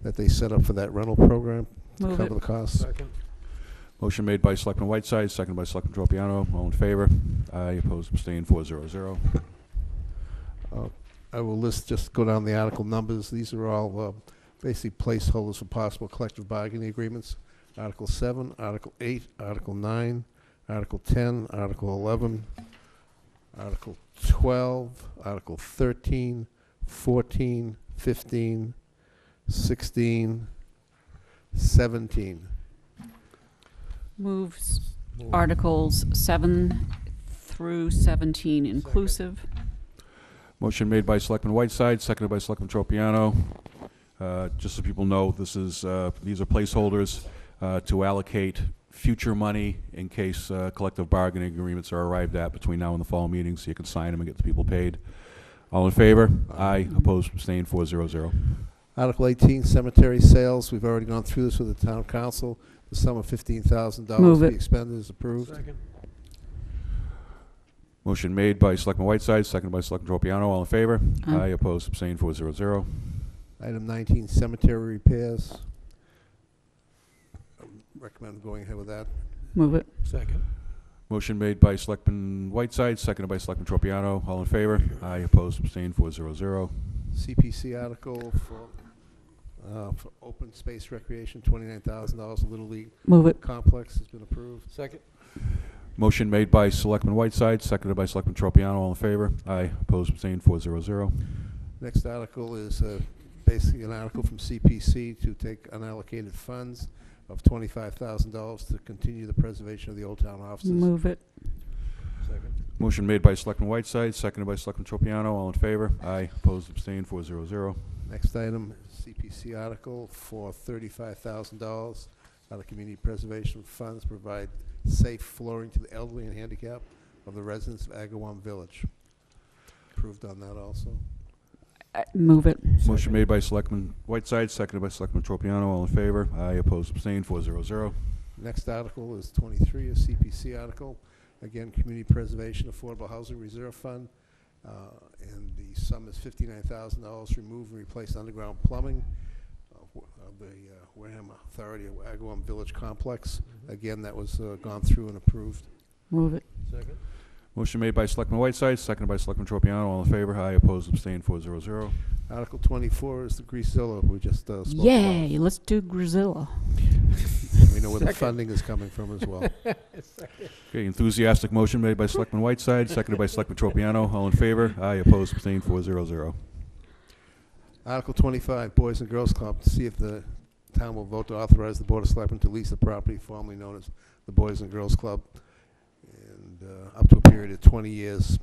that they set up for that rental program to Move cover it. the costs. Second. Motion made by Selectman Whiteside, seconded by Selectman Tropiano. All in favor? Aye. Opposed, abstained, 400. I will just go down the article numbers. These are all basically placeholders for possible collective bargaining agreements. Article 7, Article 8, Article 9, Article 10, Article 11, Article 12, Article 13, 14, 15, 16, 17. Moves Articles 7 through 17 inclusive. Motion made by Selectman Whiteside, seconded by Selectman Tropiano. Just so people know, these are placeholders to allocate future money in case collective bargaining agreements are arrived at between now and the fall meeting, so you can sign them and get the people paid. All in favor? Aye. Opposed, abstained, 400. Article 18, cemetery sales. We've already gone through this with the town council. The sum of $15,000 Move to it. be expended is approved. Second. Motion made by Selectman Whiteside, seconded by Selectman Tropiano. All in favor? Aye. Opposed, abstained, 400. Item 19, cemetery repairs. Recommend going ahead with that. Move it. Second. Motion made by Selectman Whiteside, seconded by Selectman Tropiano. All in favor? Aye. Opposed, abstained, 400. CPC article for open space recreation, $29,000. Little League Move it. complex has been approved. Second. Motion made by Selectman Whiteside, seconded by Selectman Tropiano. All in favor? Aye. Opposed, abstained, 400. Next article is basically an article from CPC to take unallocated funds of $25,000 to continue the preservation of the Old Town offices. Move it. Second. Motion made by Selectman Whiteside, seconded by Selectman Tropiano. All in favor? Aye. Opposed, abstained, 400. Next item, CPC article for $35,000 out of community preservation funds to provide safe flooring to the elderly and handicapped of the residents of Agawam Village. Approved on that also. Move it. Motion made by Selectman Whiteside, seconded by Selectman Tropiano. All in favor? Aye. Opposed, abstained, 400. Next article is 23, a CPC article. Again, Community Preservation Affordable Housing Reserve Fund. And the sum is $59,000 to remove and replace underground plumbing of the Wareham Authority of Agawam Village Complex. Again, that was gone through and approved. Move it. Second. Motion made by Selectman Whiteside, seconded by Selectman Tropiano. All in favor? Aye. Opposed, abstained, 400. Article 24 is the Greasillo we just spoke about. Yay, let's do Grisilla. And we know where the Second. funding is coming from as well. Okay, enthusiastic motion made by Selectman Whiteside, seconded by Selectman Tropiano. All in favor? Aye. Opposed, abstained, 400. Article 25, Boys and Girls Club, to see if the town will vote to authorize the Board of Selectmen to lease the property formerly known as the Boys and Girls Club, and up to a period of 20 years.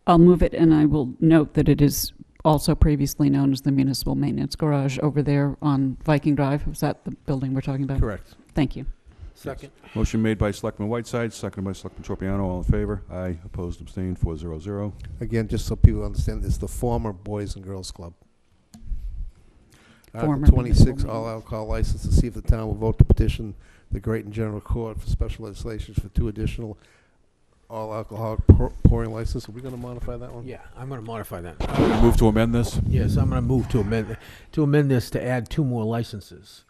I'll move it, and I will note that it is also previously known as the Municipal Maintenance Garage over there on Viking Drive. Is that the building we're talking about? Correct. Thank you. Second. Motion made by Selectman Whiteside, seconded by Selectman Tropiano. All in favor? Aye. Opposed, abstained, 400. Again, just so people understand, it's the former Boys and Girls Club. Former Article 26, municipal all alcohol license, to see if the town will vote to petition the Great and General Court for special legislation for 2 additional all alcohol pouring licenses. Are we going to modify that one? Yeah, I'm going to modify that. Move to amend this? Yes, I'm going to move to amend this to add 2 more licenses.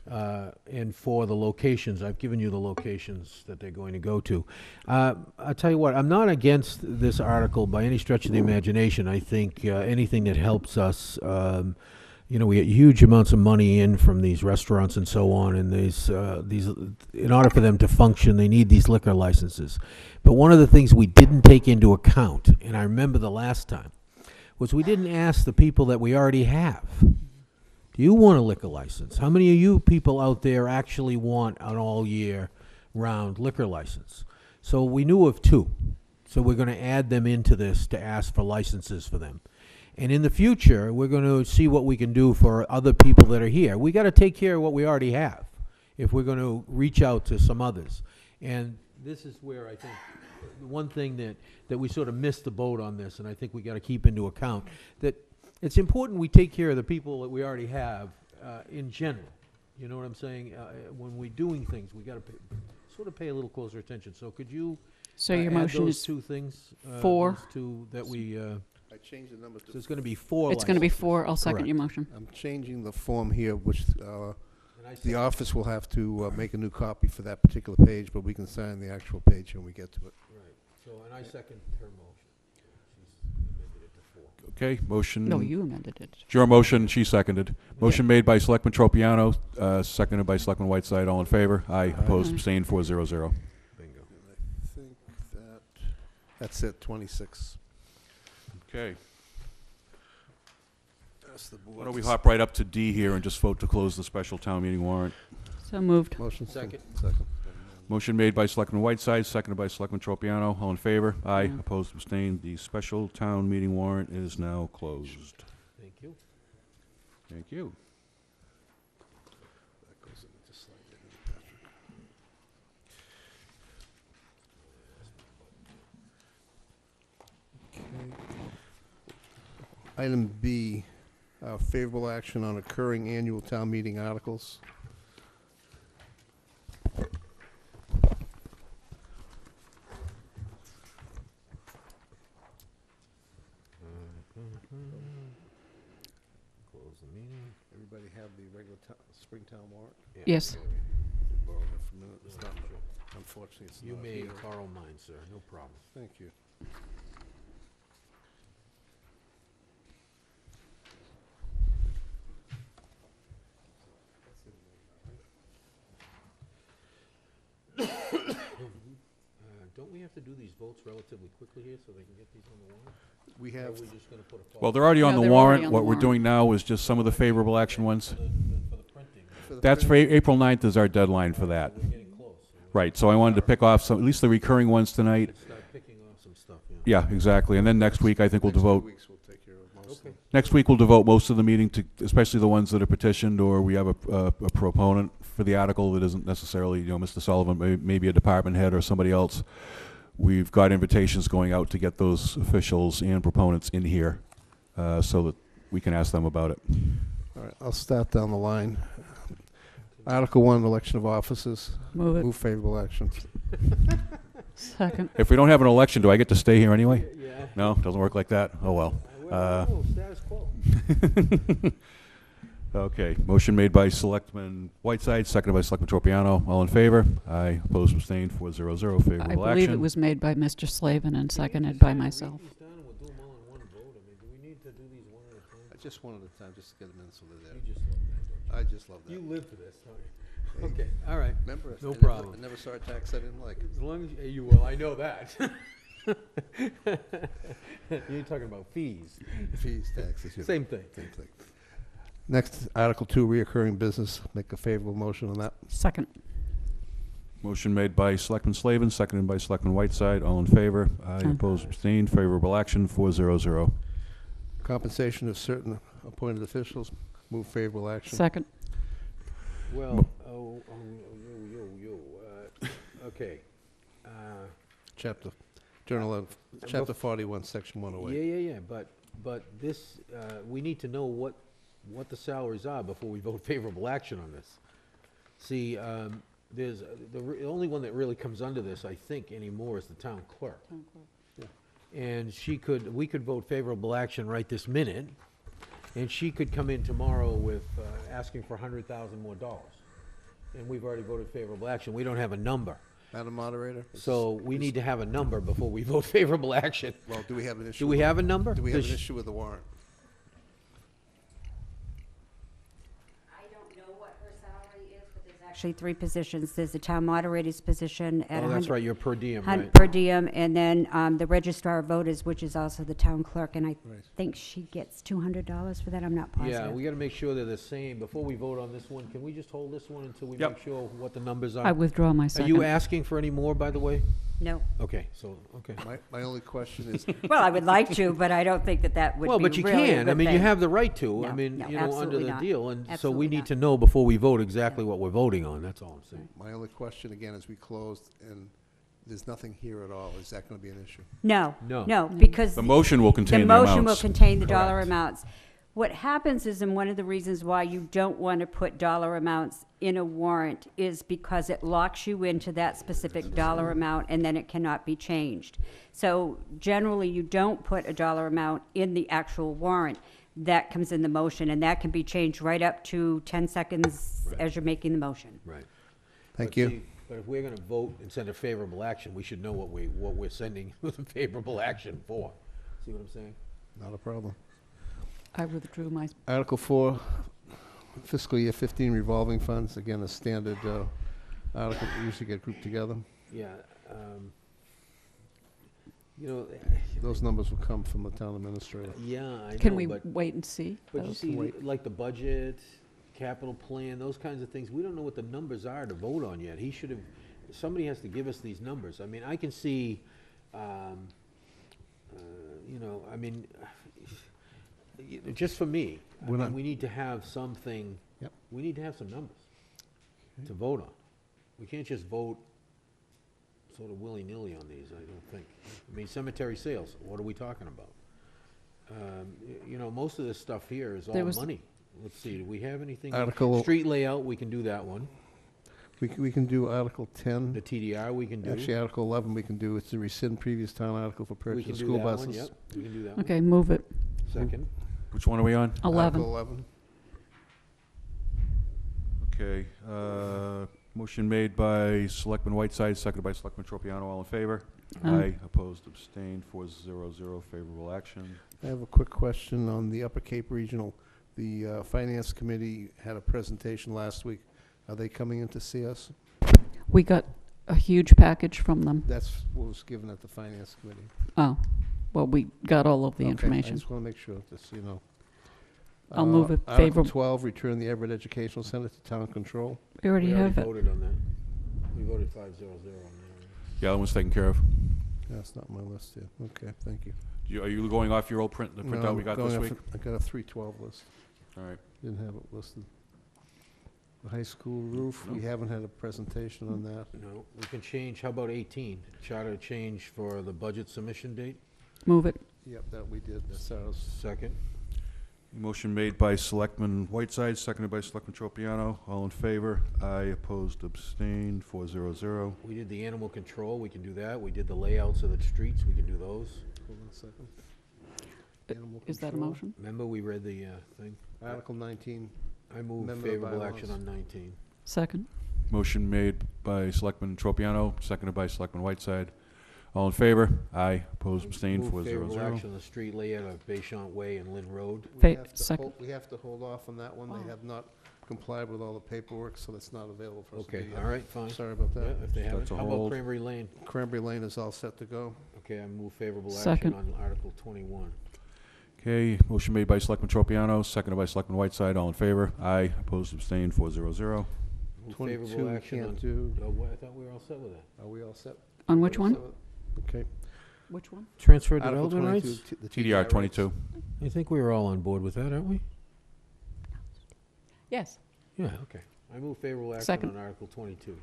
And for the locations, I've given you the locations that they're going to go to. I'll tell you what, I'm not against this article by any stretch of the imagination. I think anything that helps us, we get huge amounts of money in from these restaurants and so on, and these, in order for them to function, they need these liquor licenses. But one of the things we didn't take into account, and I remember the last time, was we didn't ask the people that we already have. Do you want a liquor license? How many of you people out there actually want an all-year-round liquor license? So we knew of 2. So we're going to add them into this to ask for licenses for them. And in the future, we're going to see what we can do for other people that are here. We got to take care of what we already have if we're going to reach out to some others. And this is where I think one thing that we sort of missed the boat on this, and I think we got to keep into account, that it's important we take care of the people that we already have in general. You know what I'm saying? When we're doing things, we got to sort of pay a little closer attention. So could you So your add motion those is, 2 things? 4. Those 2 that we, I changed the number so it's going to be 4 it's going to be licenses. 4. I'll second Correct. your motion. I'm changing the form here, which And I the second. office will have to make a new copy for that particular page, but we can sign the actual page when we get to it. Right. So, and I second her motion. She's amended it to 4. Okay, motion. No, you amended it. It's your motion, she seconded. Motion made by Selectman Tropiano, seconded by Selectman Whiteside. All in favor? Aye. Opposed, Aye. abstained, 400. Bingo. I think that's it, 26. Okay. That's the board. Why don't we hop right up to D here and just vote to close the special town meeting warrant? So moved. Motion Second. Second. Motion made by Selectman Whiteside, seconded by Selectman Tropiano. All in favor? Aye. Aye. Opposed, abstained. The special town meeting warrant is now closed. Thank you. Thank you. That goes in, just slide that in, Patrick. Okay. Item B, favorable action on occurring annual town meeting articles. Close the meeting. Everybody have the regular Springtown warrant? Yes. Borrow that for a minute. It's not, unfortunately, it's You not may here. borrow mine, sir, no problem. Thank you. Don't we have to do these votes relatively quickly here so they can get these on the warrant? We Or are have, we just gonna put a pause? Well, they're already on No, the they're already warrant. on What the we're warrant. doing now is just some of the favorable action ones. For the printing, for the That's for print- April 9th is our deadline for that. we're getting close. So Right, so I wanted to pick off some, at least the recurring ones tonight. Let's start picking off some stuff, yeah. Yeah, exactly. And then next week, I think we'll next 2 devote, weeks we'll take care of most of Okay. them. next week we'll devote most of the meeting to, especially the ones that are petitioned or we have a proponent for the article that isn't necessarily, Mr. Sullivan, maybe a department head or somebody else. We've got invitations going out to get those officials and proponents in here so that we can ask them about it. All right, I'll start down the line. Article 1, election of officers. Move it. Move favorable action. Second. If we don't have an election, do I get to stay here anyway? Yeah. No, doesn't work like that? Oh, well. Status quo. Okay, motion made by Selectman Whiteside, seconded by Selectman Tropiano. All in favor? Aye. Opposed, abstained, 400. I Favorable believe action. it was made by Mr. Slavin and seconded by myself. Read these down and we'll do them all in one vote. I mean, do we need to do these one at a time? Just one at a time, just to get them in so they're You there. just love that, I just love don't you? that. You live for this, don't you? Okay, all right. Remember, No I never- problem. I never saw a tax I didn't like. As long as you will, I know that. You're talking about fees. Fees, taxes. you know, Same thing. Same thing. Next, Article 2, reoccurring business. Make a favorable motion on that. Second. Motion made by Selectman Slavin, seconded by Selectman Whiteside. All in favor? Aye. Aye. Opposed, abstained, favorable action, 400. Compensation of certain appointed officials. Move favorable action. Second. Well, okay. Chapter, Journal of, Chapter 41, Section Yeah, 108. yeah, but this, we need to know what the salaries are before we vote favorable action on this. See, there's, the only one that really comes under this, I think, anymore is the town clerk. And we could vote favorable action right this minute, and she could come in tomorrow with, asking for $100,000 more dollars. And we've already voted favorable action. We don't have a number. Madam Moderator? So we need to have a number before we vote favorable action. Well, do we have an issue? Do we have a number? Do we have Does an she- issue with the warrant? I don't know what her salary is, but there's actually actually 3 positions. There's the town moderator's position at Oh, that's 100 right, you're per diem, hun- right? per diem, and then the registrar of voters, which is also the town clerk, and I Right. think she gets $200 for that. I'm not Yeah, positive. we gotta make sure they're the same. Before we vote on this one, can we just hold this one until we Yep. make sure what the numbers are? I withdraw my Are second. you asking for any more, by the way? No. Okay, so, okay. My only question is, Well, I would like to, but I don't think that that would Well, be but you really a can, I good mean, you thing. have the right to, I No, mean, no, you know, under absolutely the not. deal, and so we Absolutely need not. to know before we vote exactly what we're voting on, that's all I'm saying. my only question again is we closed and there's nothing here at all. Is that going to be an issue? No, No. no, because The motion will the contain the motion will amounts. contain the dollar Correct. amounts. What happens is, and one of the reasons why you don't want to put dollar amounts in a warrant is because it locks you into that specific dollar amount, and then it cannot be changed. So generally, you don't put a dollar amount in the actual warrant. That comes in the motion, and that can be changed right up to 10 seconds as you're making the motion. Right. Thank But you. see, but if we're gonna vote and send a favorable action, we should know what we're sending the favorable action for. See what I'm saying? Not a problem. I withdrew my, Article 4, fiscal year 15 revolving funds, again, a standard article that usually get grouped together. Yeah, you know, Those numbers will come from the town administrator. yeah, I know, can we but, wait and see but you those? see, Wait. like the budget, capital plan, those kinds of things, we don't know what the numbers are to vote on yet. He should have, somebody has to give us these numbers. I mean, I can see, you know, I mean, just for me, I We're mean, not- we need to have something, Yep. we need to have some numbers to vote on. We can't just vote sort of willy-nilly on these, I don't think. I mean, cemetery sales, what are we talking about? You know, most of this stuff here is all There was- money. Let's see, do we have anything? Article- Street layout, we can do that one. We can do Article 10. The TDR, we can do. Actually, Article 11 we can do. It's to rescind previous town article for We purchase can of do school that one, buses. yep, we can do that one. Okay, move it. Second, Which one are we on? 11. Article 11. Okay, motion made by Selectman Whiteside, seconded by Selectman Tropiano. All in favor? Aye. Opposed, abstained, 4-0-0, favorable action. I have a quick question on the Upper Cape Regional. The Finance Committee had a presentation last week. Are they coming in to see us? We got a huge package from them. That's what was given at the Finance Committee. Oh, well, we got all of the Okay, I information. just want to make sure, just so you know. I'll move it Article favorable. 12, return the Everett Educational Center to town control. We already we have already it. voted on that. We voted 5-0-0 on that. Yeah, that one's taken care of. That's not my list here. Okay, thank you. Are you going off your old print, the No, printout I'm we got going this off week? I got a 312 list. All right. Didn't have it listed. The high school roof, we haven't had a presentation on that. No, we can change, how about 18? Charter change for the budget submission date? Move it. Yep, that we did. That's ours. Second, Motion made by Selectman Whiteside, seconded by Selectman Tropiano. All in favor? Aye. Opposed, abstained, 4-0-0. we did the animal control, we can do that. We did the layouts of the streets, we can do those. Hold on a second. Uh, Animal Is that a control. motion? Remember, we read the thing? Article 19. I move Amendment of favorable action bylaws. on 19. Second. Motion made by Selectman Tropiano, seconded by Selectman Whiteside. All in favor? Aye. Opposed, abstained, Move favorable 4-0-0. action on the street layout of Bayshant Way and Lynn Road. We Fa- have to second. hold- We have to hold off on that one. Oh. They have not complied with all the paperwork, so that's not available for us to Okay, do all yet. right, fine. Sorry about Yeah, that. if they haven't. That's a How about hold. Cranberry Lane? Cranberry Lane is all set to go. Okay, I move favorable action Second. on Article 21. Okay, motion made by Selectman Tropiano, seconded by Selectman Whiteside. All in favor? Aye. Opposed, abstained, 4-0-0. Move 22, favorable we action on, can't do. oh, what, I thought we were all set with that. Are we all set? On which one? Okay. Which one? Transfer Article development 22, rights? the TDR rights. 22. I think we were all on board with that, aren't we? Yes. Yeah, okay. I move favorable action Second. on Article 22.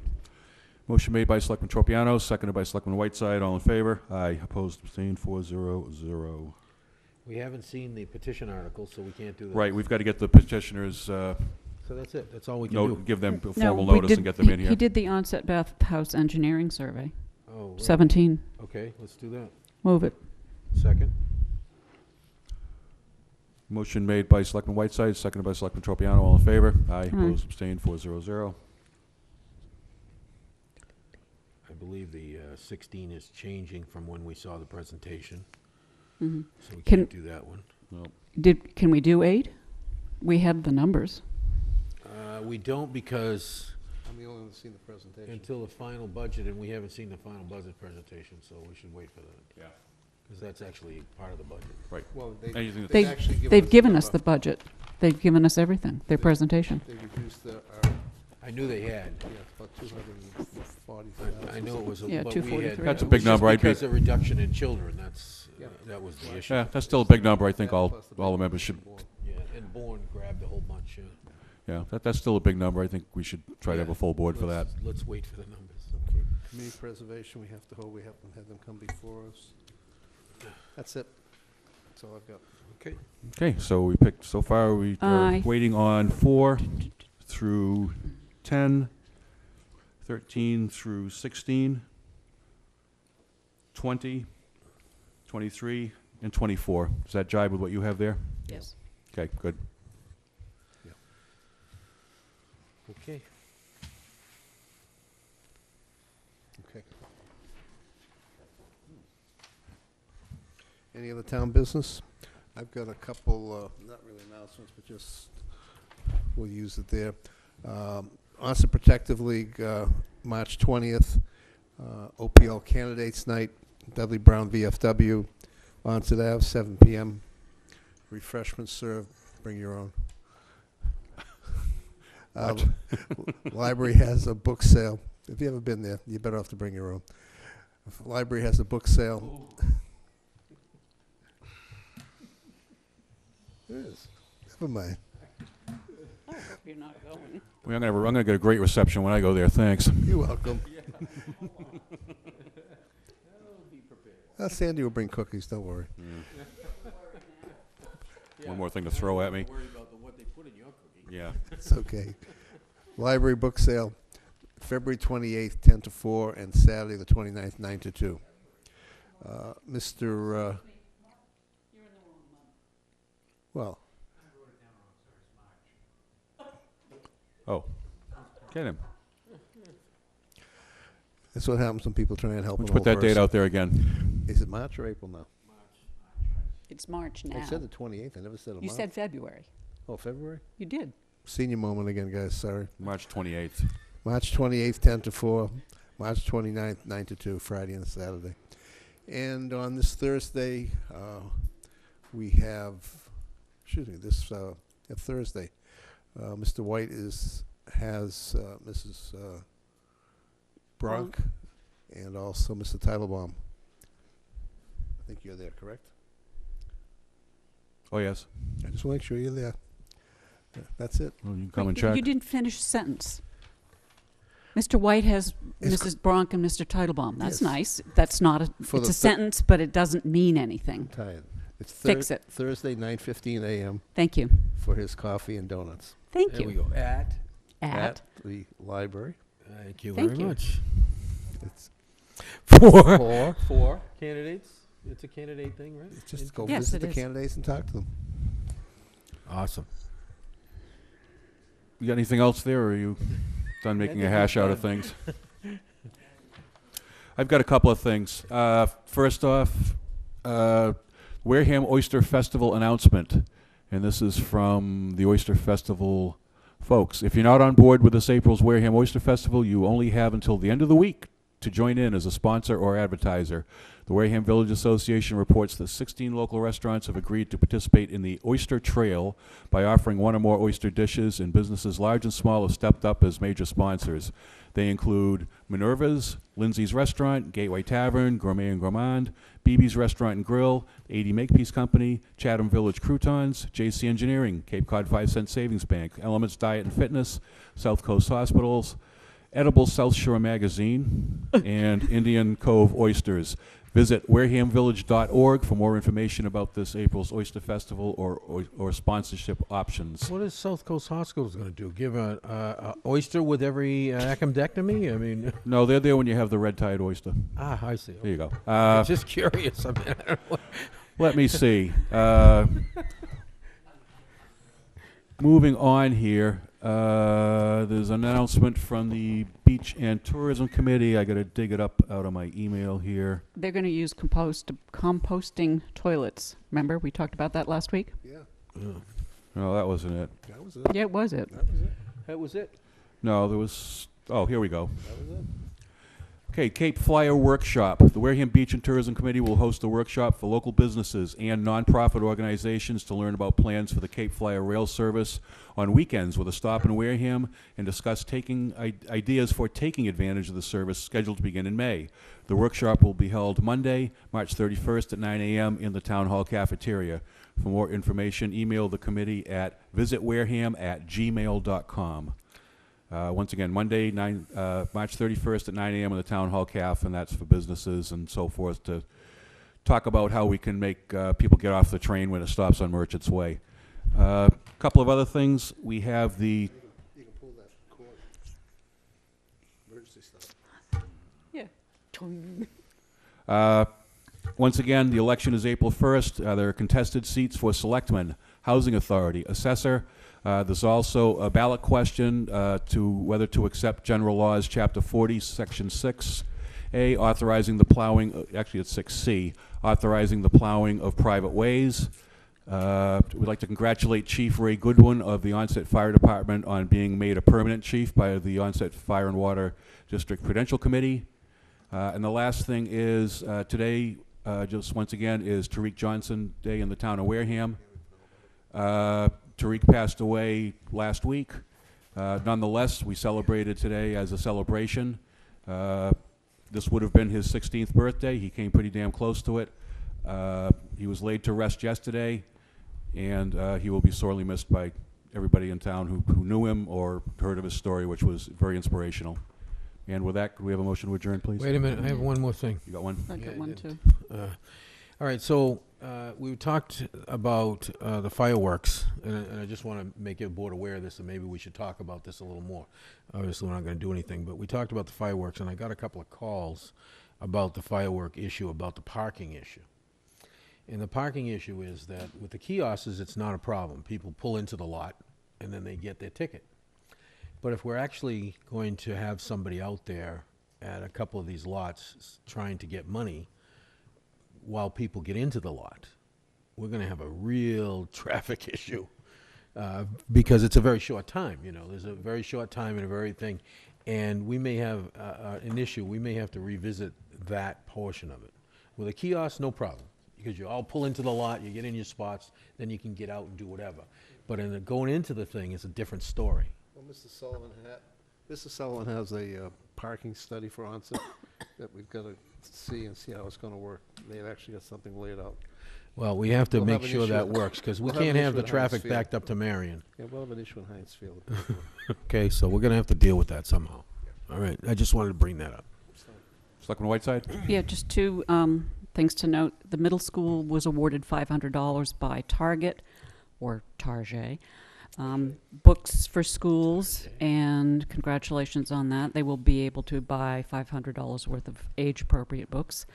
Motion made by Selectman Tropiano, seconded by Selectman Whiteside. All in favor? Aye. Opposed, abstained, 4-0-0. We haven't seen the petition article, so we can't do that. Right, we've got to get the petitioners, So that's it, that's all we can note, do. give them a No, formal we notice did- and get them in He here. did the onset bathhouse engineering survey. Oh, right. 17. Okay, let's do that. Move it. Second? Motion made by Selectman Whiteside, seconded by Selectman Tropiano. All in favor? Aye. Opposed, abstained, 4-0-0. I believe the 16 is changing from when we saw the presentation, Mhm. so we Can- can't do that one. Can we do 8? We have the numbers. We don't because the only one that's seen the presentation. until the final budget, and we haven't seen the final budget presentation, so we should wait for that. Yeah. Because that's actually part of the budget. Right. Well, Anything they've that's- actually They've given us number. the budget. They've given us everything, their presentation. They reduced the, I knew they had. about 240,000. I know it was, Yeah, but we had. 243. That's a it big was just number. I'd be- because of reduction in children, Yeah. that was the issue. Yeah, that's still a big number. I think all the members should, Yeah, and Bourne grabbed a whole bunch, yeah, that's still a big number. I think we should try to have a full board for that. Let's wait for the numbers. Okay, community preservation, we have to hold, we haven't had them come before us. That's it. That's all I've got. Okay. Okay, so we picked, so far we are Aye. waiting on 4 through 10, 13 through 16, 20, 23, and 24. Does that jibe with what you have there? Yes. Okay, good. Okay. Okay. Any other town business? I've got a couple, not really announcements, but just, we'll use it there. Onset Protective League, March 20th, OPL Candidates Night, Dudley Brown VFW, Onset Ave, 7 p.m. Refreshments served, bring your own. Library has a book sale. If you haven't been there, you're better off to bring your own. Library has a book sale. It is. Never mind. You're not going. I'm gonna get a great reception when I go there, thanks. You're welcome. Sandy will bring cookies, don't worry. One more thing to throw at me. Worry about what they put in your cookie. Yeah. It's okay. Library book sale, February 28th, 10 to 4, and Saturday the 29th, 9 to 2. Mr. Well, Oh, get him. that's what happens when people try and help Let's an put old that date person. out there again. Is it March or April now? It's March I now. said the 28th. I never said a You month. said February. Oh, February? You did. Senior moment again, guys. Sorry. March 28th. March 28th, 10 to 4. March 29th, 9 to 2, Friday and Saturday. And on this Thursday, we have, Thursday, Mr. White has Mrs. Bronk and also Mr. Teitelbaum. I think you're there, correct? Oh, yes. I just want to make sure you're there. Yeah, that's it. Well, you can come Wait, and check. You didn't finish the sentence. Mr. White has It's Mrs. Bronk and Mr. Teitelbaum. That's Yes. nice. That's not a, For it's the a sentence, but it doesn't mean anything. I'm tired. It's Fix it. Thursday, 9:15 a.m. Thank you. for his coffee and donuts Thank There we you. go. At. the library. Thank you Thank very you. much. It's Four candidates? It's a candidate thing, right? It's just go Yes, visit it the is. candidates and talk to them. Awesome. You got anything else there, or are you done making a think hash we're out of done. things? I've got a couple of things. First off, Wareham Oyster Festival announcement, and this is from the Oyster Festival folks. If you're not on board with this April's Wareham Oyster Festival, you only have until the end of the week to join in as a sponsor or advertiser. The Wareham Village Association reports that 16 local restaurants have agreed to participate in the Oyster Trail by offering one or more oyster dishes, and businesses large and small have stepped up as major sponsors. They include Minerva's, Lindsay's Restaurant, Gateway Tavern, Gourmet and Gourmand, BB's Restaurant and Grill, 80 Makepeace Company, Chatham Village Croutons, JC Engineering, Cape Cod 5 Cent Savings Bank, Elements Diet and Fitness, South Coast Hospitals, Edible South Shore Magazine, and Indian Cove Oysters. Visit warehamvillage.org for more information about this April's Oyster Festival or sponsorship options. What is South Coast Hospitals going to do? Give a oyster with every appendectomy? I mean, No, they're there when you have the red-tide oyster. I see. There you go. Just curious. I mean, I don't know. Let me see. Moving on here, there's an announcement from the Beach and Tourism Committee. I got to dig it up out of my email here. They're going to use composting toilets. Remember, we talked about that last week? Yeah, No, that wasn't it. that was it. Yeah, it was it. That was it. That was it. No, there was Oh, here we go. That was it. Okay, Cape Flyer Workshop. The Wareham Beach and Tourism Committee will host a workshop for local businesses and nonprofit organizations to learn about plans for the Cape Flyer rail service on weekends with a stop in Wareham and discuss ideas for taking advantage of the service scheduled to begin in May. The workshop will be held Monday, March 31st at 9 a.m. in the Town Hall cafeteria. For more information, email the committee at visitwareham@gmail.com. Once again, Monday, March 31st at 9 a.m. in the Town Hall CAF, and that's for businesses and so forth to talk about how we can make people get off the train when it stops on Merchant's Way. A couple of other things. We have the You can pull that cord. Emergency stuff. Yeah. once again, the election is April 1st. There are contested seats for Selectmen, Housing Authority, Assessor. There's also a ballot question to whether to accept General Laws, Chapter 40, Section 6A, authorizing the plowing, actually it's 6C, authorizing the plowing of private ways. We'd like to congratulate Chief Ray Goodwin of the Onset Fire Department on being made a permanent chief by the Onset Fire and Water District Prudential Committee. And the last thing is today, just once again, is Tariq Johnson Day in the town of Wareham. Tariq passed away last week. Nonetheless, we celebrated today as a celebration. This would have been his 16th birthday. He came pretty damn close to it. He was laid to rest yesterday, and he will be sorely missed by everybody in town who knew him or heard of his story, which was very inspirational. And with that, could we have a motion to adjourn, please? Wait a minute, I have one more thing. You got one? I got one too. All right, so we talked about the fireworks, and I just want to make the board aware of this, and maybe we should talk about this a little more. Obviously, we're not going to do anything, but we talked about the fireworks, and I got a couple of calls about the firework issue, about the parking issue. And the parking issue is that with the kiosks, it's not a problem. People pull into the lot, and then they get their ticket. But if we're actually going to have somebody out there at a couple of these lots trying to get money while people get into the lot, we're going to have a real traffic issue because it's a very short time. You know, there's a very short time and a very thing, and we may have an issue. We may have to revisit that portion of it. With a kiosk, no problem, because you all pull into the lot, you get in your spots, then you can get out and do whatever. But in the going into the thing is a different story. Well, Mr. Sullivan has a parking study for onset that we've got to see how it's going to work. They've actually got something laid out. Well, we have to We'll make have an sure issue that with- works, because we we'll have can't an have issue the with traffic Hinesfield. backed up to Marion. Yeah, we'll have an issue in Hinesfield. Okay, so we're going to have to deal with that somehow. All right, I just wanted to bring that up. Selectman Whiteside? Yeah, just two things to note. The middle school was awarded $500 by Target, or Target, books for schools, and congratulations on that. They will be able to buy $500 worth of age-appropriate books.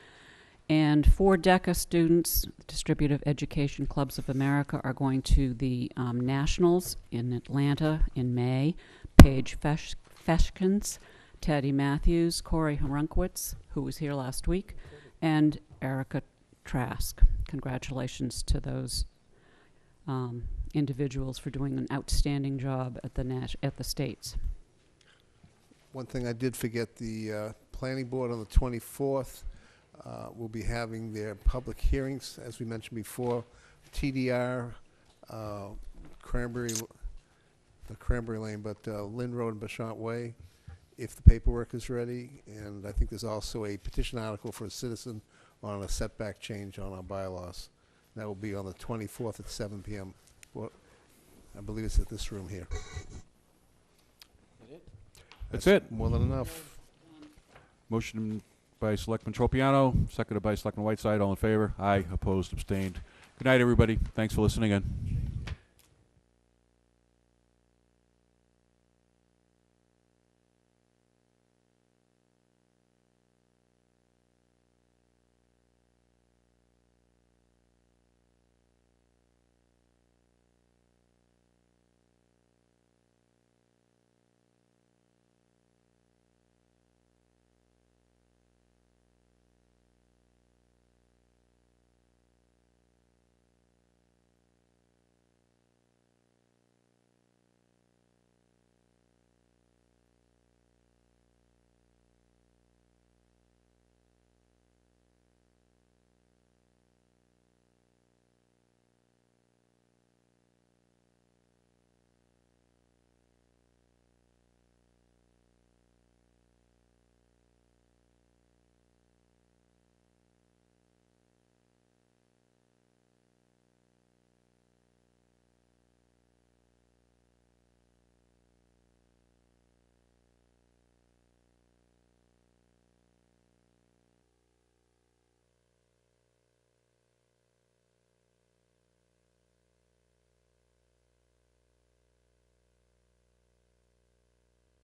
And 4 DECA students, Distributive Education Clubs of America, are going to the Nationals in Atlanta in May. Paige Feshkins, Teddy Matthews, Corey Hrunkowitz, who was here last week, and Erica Trask. Congratulations to those individuals for doing an outstanding job at the States. One thing I did forget, the planning board on the 24th will be having their public hearings, as we mentioned before, TDR, Cranberry Lane, but Lynn Road and Bashant Way, if the paperwork is ready. And I think there's also a petition article for a citizen on a setback change on our bylaws. That will be on the 24th at 7 p.m. Well, I believe it's at this room here. That's it. More than enough. Motion by Selectman Tropiano, seconded by Selectman Whiteside. All in favor? Aye. Opposed? Abstained. Good night, everybody. Thanks for listening in.